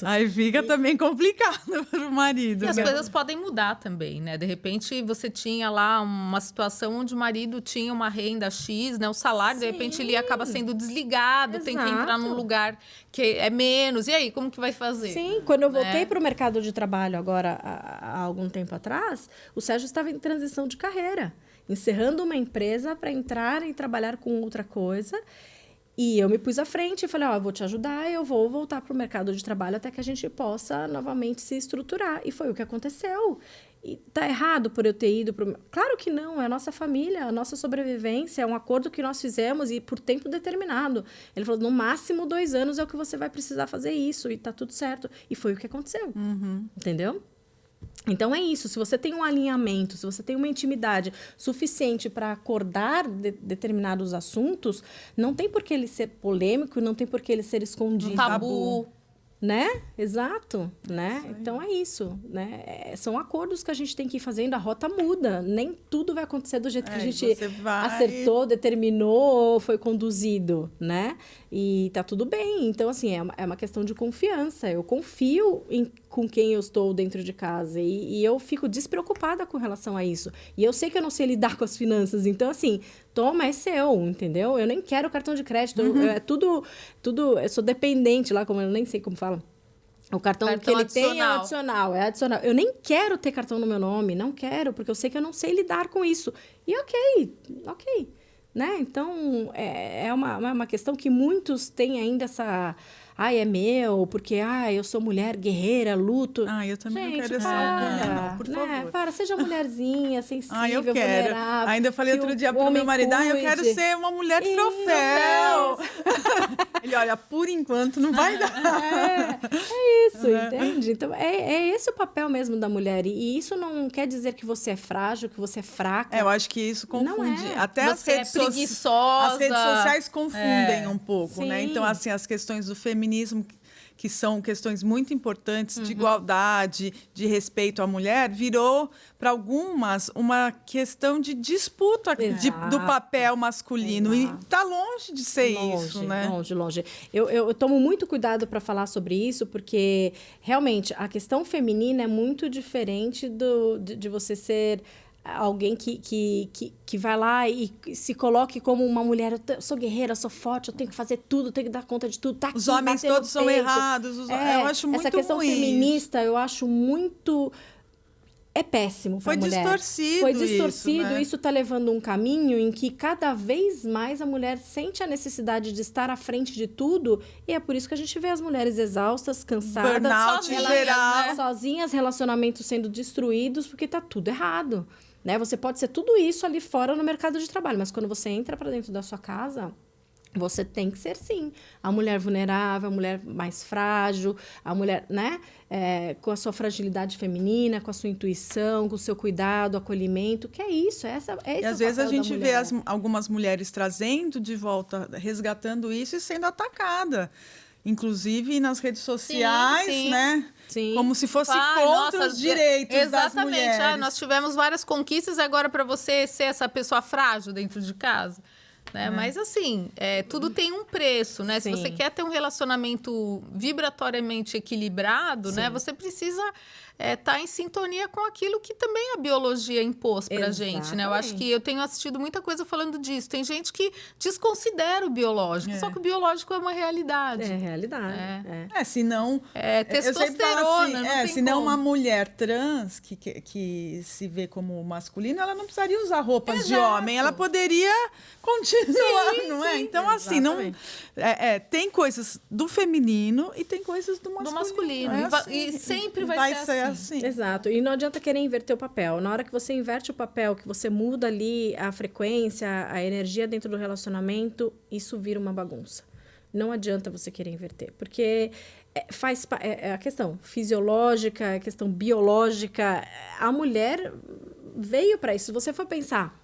Aí fica também complicado para o marido. E as coisas podem mudar também, né? De repente, você tinha lá uma situação onde o marido tinha uma renda X, né? O salário, de repente, ele acaba sendo desligado, tem que entrar num lugar que é menos. E aí, como que vai fazer? Sim, quando eu voltei para o mercado de trabalho agora, há algum tempo atrás, o Sérgio estava em transição de carreira. Encerrando uma empresa para entrar e trabalhar com outra coisa. E eu me pus à frente e falei, eu vou te ajudar, eu vou voltar para o mercado de trabalho até que a gente possa novamente se estruturar. E foi o que aconteceu. E tá errado por eu ter ido para... Claro que não, é a nossa família, a nossa sobrevivência, é um acordo que nós fizemos e por tempo determinado. Ele falou, no máximo 2 anos é o que você vai precisar fazer isso e tá tudo certo. E foi o que aconteceu. Entendeu? Então, é isso. Se você tem um alinhamento, se você tem uma intimidade suficiente para acordar determinados assuntos, não tem por que ele ser polêmico, não tem por que ele ser escondido. Um tabu. Né? Exato. Né? Então, é isso. Né? São acordos que a gente tem que ir fazendo. A rota muda. Nem tudo vai acontecer do jeito que a gente acertou, determinou, foi conduzido. Né? E tá tudo bem. Então, assim, é uma questão de confiança. Eu confio com quem eu estou dentro de casa. E eu fico despreocupada com relação a isso. E eu sei que eu não sei lidar com as finanças. Então, assim, toma, é seu, entendeu? Eu nem quero cartão de crédito. É tudo... Eu sou dependente lá, como eu nem sei como fala. O cartão que ele tem é adicional. Eu nem quero ter cartão no meu nome. Não quero, porque eu sei que eu não sei lidar com isso. E ok. Né? Então, é uma questão que muitos têm ainda ai, é meu, porque, ai, eu sou mulher guerreira, luto. Ah, eu também Gente, não quero essa alcunha, não, por favor. Para, seja mulherzinha, sensível, Ah, eu quero. vulnerável. Ainda falei que outro o dia pro homem meu marido, eu quero cuide. ser uma mulher troféu. Ele, olha, por enquanto não vai dar. É isso, entende? Então, é esse o papel mesmo da mulher. E isso não quer dizer que você é frágil, que você é fraca. Eu acho que isso confunde. Não é. Até Você é as preguiçosa. redes sociais confundem um pouco, Sim. né? Então, assim, as questões do feminismo, que são questões muito importantes de igualdade, de respeito à mulher, virou, para algumas, uma questão de disputa do papel masculino. Exato. E está longe de ser isso, né? Longe. Eu tomo muito cuidado para falar sobre isso, porque, realmente, a questão feminina é muito diferente de você ser alguém que vai lá e se coloque como uma mulher. Eu sou guerreira, sou forte, eu tenho que fazer tudo, tenho que dar conta de tudo. Tá aqui, Os homens bater no todos são peito. errados. Eu acho muito essa questão ruim. feminista, eu acho muito... É péssimo para a mulher. Foi distorcido Isso está levando um caminho em que cada vez mais a mulher sente a necessidade de estar à frente de tudo, e é por isso que a gente vê as mulheres exaustas, cansadas, Burnout sozinhas, geral. né? sozinhas, relacionamentos sendo destruídos, porque está tudo errado. Né? Você pode ser tudo isso ali fora no mercado de trabalho, mas quando você entra para dentro da sua casa, você tem que ser, sim, a mulher vulnerável, a mulher mais frágil, a mulher, né, com a sua fragilidade feminina, com a sua intuição, com o seu cuidado, acolhimento, que é isso, esse E às é o vezes a papel da gente vê mulher. algumas mulheres trazendo de volta, resgatando isso e sendo atacada. Inclusive nas redes sociais, sim. né? Sim. Como se fosse Ai, contra nossa, os direitos das mulheres. Exatamente. Nós tivemos várias conquistas agora para você ser essa pessoa frágil dentro de casa. Né? Mas assim, tudo tem um preço, né? Sim. Se você quer ter um relacionamento vibratoriamente equilibrado, né? Você precisa estar em sintonia com aquilo que também a biologia impôs pra gente, né? Eu acho que eu tenho assistido muita coisa falando disso. Tem gente que desconsidera o biológico, só que o biológico é uma realidade. É realidade. Se não... Testosterona, não tem se não como. uma mulher trans que se vê como masculina, ela não precisaria usar roupas de homem. Ela poderia continuar, não é? Então, assim, não, tem coisas do feminino e tem coisas do masculino. E sempre vai ser assim. Exato. E não adianta querer inverter o papel. Na hora que você inverte o papel, que você muda ali a frequência, a energia dentro do relacionamento, isso vira uma bagunça. Não adianta você querer inverter, porque é a questão fisiológica, a questão biológica. A mulher veio para isso. Se você for pensar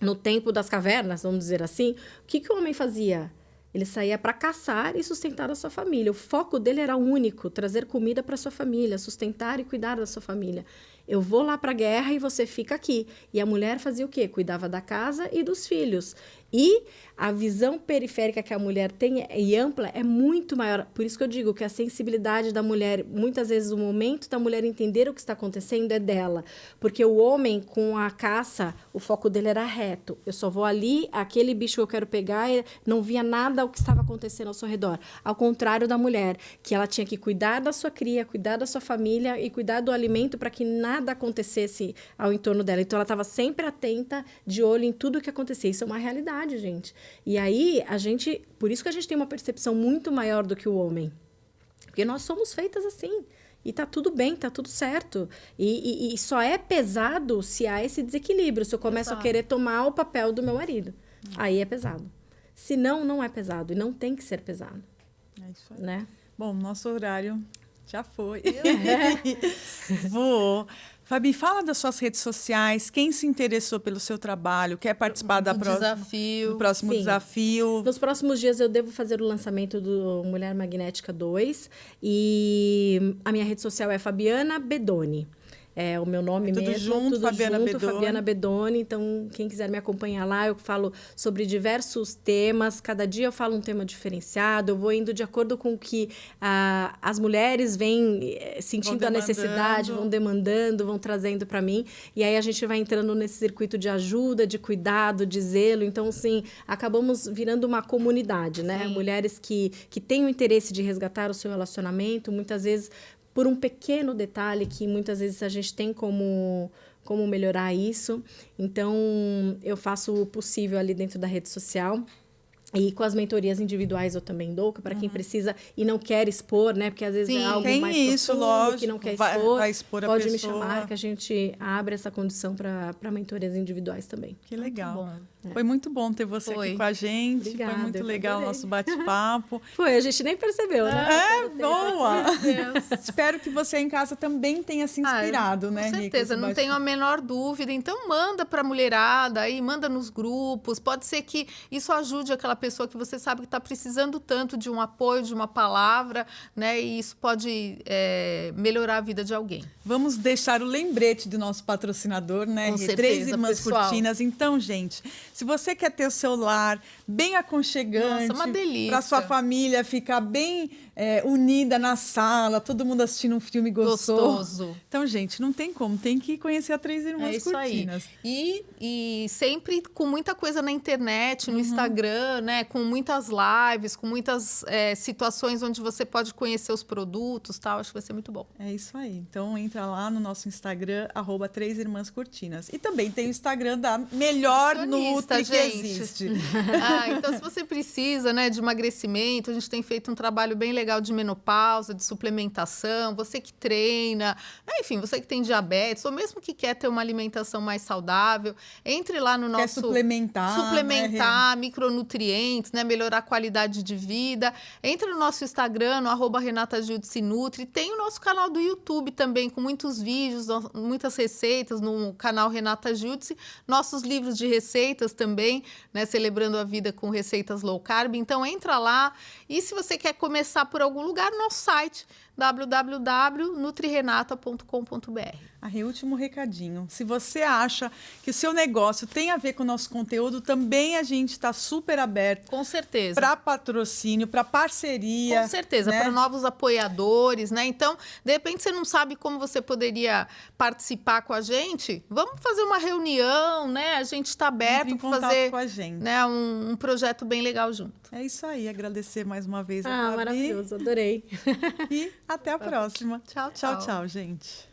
no tempo das cavernas, vamos dizer assim, o que o homem fazia? Ele saía para caçar e sustentar a sua família. O foco dele era único, trazer comida para sua família, sustentar e cuidar da sua família. Eu vou lá para a guerra e você fica aqui. E a mulher fazia o quê? Cuidava da casa e dos filhos. E a visão periférica que a mulher tem e ampla é muito maior. Por isso que eu digo que a sensibilidade da mulher, muitas vezes o momento da mulher entender o que está acontecendo é dela. Porque o homem, com a caça, o foco dele era reto. Eu só vou ali, aquele bicho que eu quero pegar, não via nada o que estava acontecendo ao seu redor. Ao contrário da mulher, que ela tinha que cuidar da sua cria, cuidar da sua família e cuidar do alimento para que nada acontecesse ao entorno dela. Então, ela estava sempre atenta, de olho em tudo o que acontecia. Isso é uma realidade, gente. E aí, por isso que a gente tem uma percepção muito maior do que o homem. Porque nós somos feitas assim. E tá tudo bem, tá tudo certo. E só é pesado se há esse desequilíbrio. Se eu começo a querer tomar o papel do meu marido. Aí é pesado. Se não, não é pesado. E não tem que ser pesado. É isso aí. Né? Bom, nosso horário já foi. Vou. Fabi, fala das suas redes sociais, quem se interessou pelo seu trabalho, quer participar do próximo Sim. desafio. Nos próximos dias eu devo fazer o lançamento do Mulher Magnética 2 e a minha rede social é Fabiana Bedoni. É o meu nome tudo mesmo, junto, tudo Fabiana junto, Bedoni. Fabiana Bedoni. Então, quem quiser me acompanhar lá, eu falo sobre diversos temas. Cada dia eu falo um tema diferenciado. Eu vou indo de acordo com o que as mulheres vêm sentindo a necessidade, vão demandando, vão trazendo para mim. E aí a gente vai entrando nesse circuito de ajuda, de cuidado, de zelo. Então, assim, acabamos virando uma comunidade, né? Sim. Mulheres que têm o interesse de resgatar o seu relacionamento, muitas vezes por um pequeno detalhe que muitas vezes a gente tem como melhorar isso. Então, eu faço o possível ali dentro da rede social. E com as mentorias individuais eu também dou, para quem precisa e não quer expor, né? Porque às vezes é algo tem mais isso, profundo, lógico, que não quer vai expor a pode me pessoa. chamar, que a gente abre essa condição para mentorias individuais também. Que legal. Bom. Foi muito bom ter você aqui com a gente. Obrigada, foi muito eu legal o adorei. nosso bate-papo. Foi, a gente nem percebeu, né? Boa! Espero que você em casa também tenha se inspirado, né, Com Rica, certeza, esse não tenho a menor dúvida. Então, manda para a mulherada, aí manda nos grupos. Pode ser que isso ajude aquela pessoa que você sabe que está precisando tanto de um apoio, de uma palavra, né? E isso pode melhorar a vida de alguém. Vamos deixar o lembrete do nosso patrocinador, né? Com Rê? certeza, 3 Irmãs pessoal. Cortinas. Então, gente, se você quer ter o seu lar bem aconchegante, Nossa, uma delícia. para sua família ficar bem unida na sala, todo mundo assistindo um filme Gostoso. Então, gente, não tem como, tem que conhecer a 3 Irmãs É isso Cortinas. aí. E sempre com muita coisa na internet, no Instagram, né? Com muitas lives, com muitas situações onde você pode conhecer os produtos, tal. Acho que vai ser muito bom. É isso aí. Então entra lá no nosso Instagram, @3 Irmãs Cortinas. E também tem o Instagram da melhor Nutri que gente. existe. Então, se você precisa, né, de emagrecimento, a gente tem feito um trabalho bem legal de menopausa, de suplementação, você que treina, enfim, você que tem diabetes, ou mesmo que quer ter uma alimentação mais saudável, entre lá no nosso... Quer suplementar, suplementar, micronutrientes, né, melhorar a qualidade de vida. Entra no nosso Instagram, no @RenataJudicinutri. Tem o nosso canal do YouTube também, com muitos vídeos, muitas receitas no canal Renata Giudice. Nossos livros de receitas também, né, celebrando a vida com receitas low carb. Então, entra lá. E se você quer começar por algum lugar, nosso site www.nutrirenata.com.br. Último recadinho. Se você acha que o seu negócio tem a ver com o nosso conteúdo, também a gente está super aberto. Com certeza. Para patrocínio, para parceria. Com certeza, né? para novos apoiadores, né? Então, de repente, você não sabe como você poderia participar com a gente? Vamos fazer uma reunião, né? A gente está aberto para fazer com a gente. Né, um projeto bem legal junto. É isso aí. Agradecer mais uma vez a Gabi. Maravilhoso, adorei. E até a próxima. Tchau, Tchau, tchau, gente.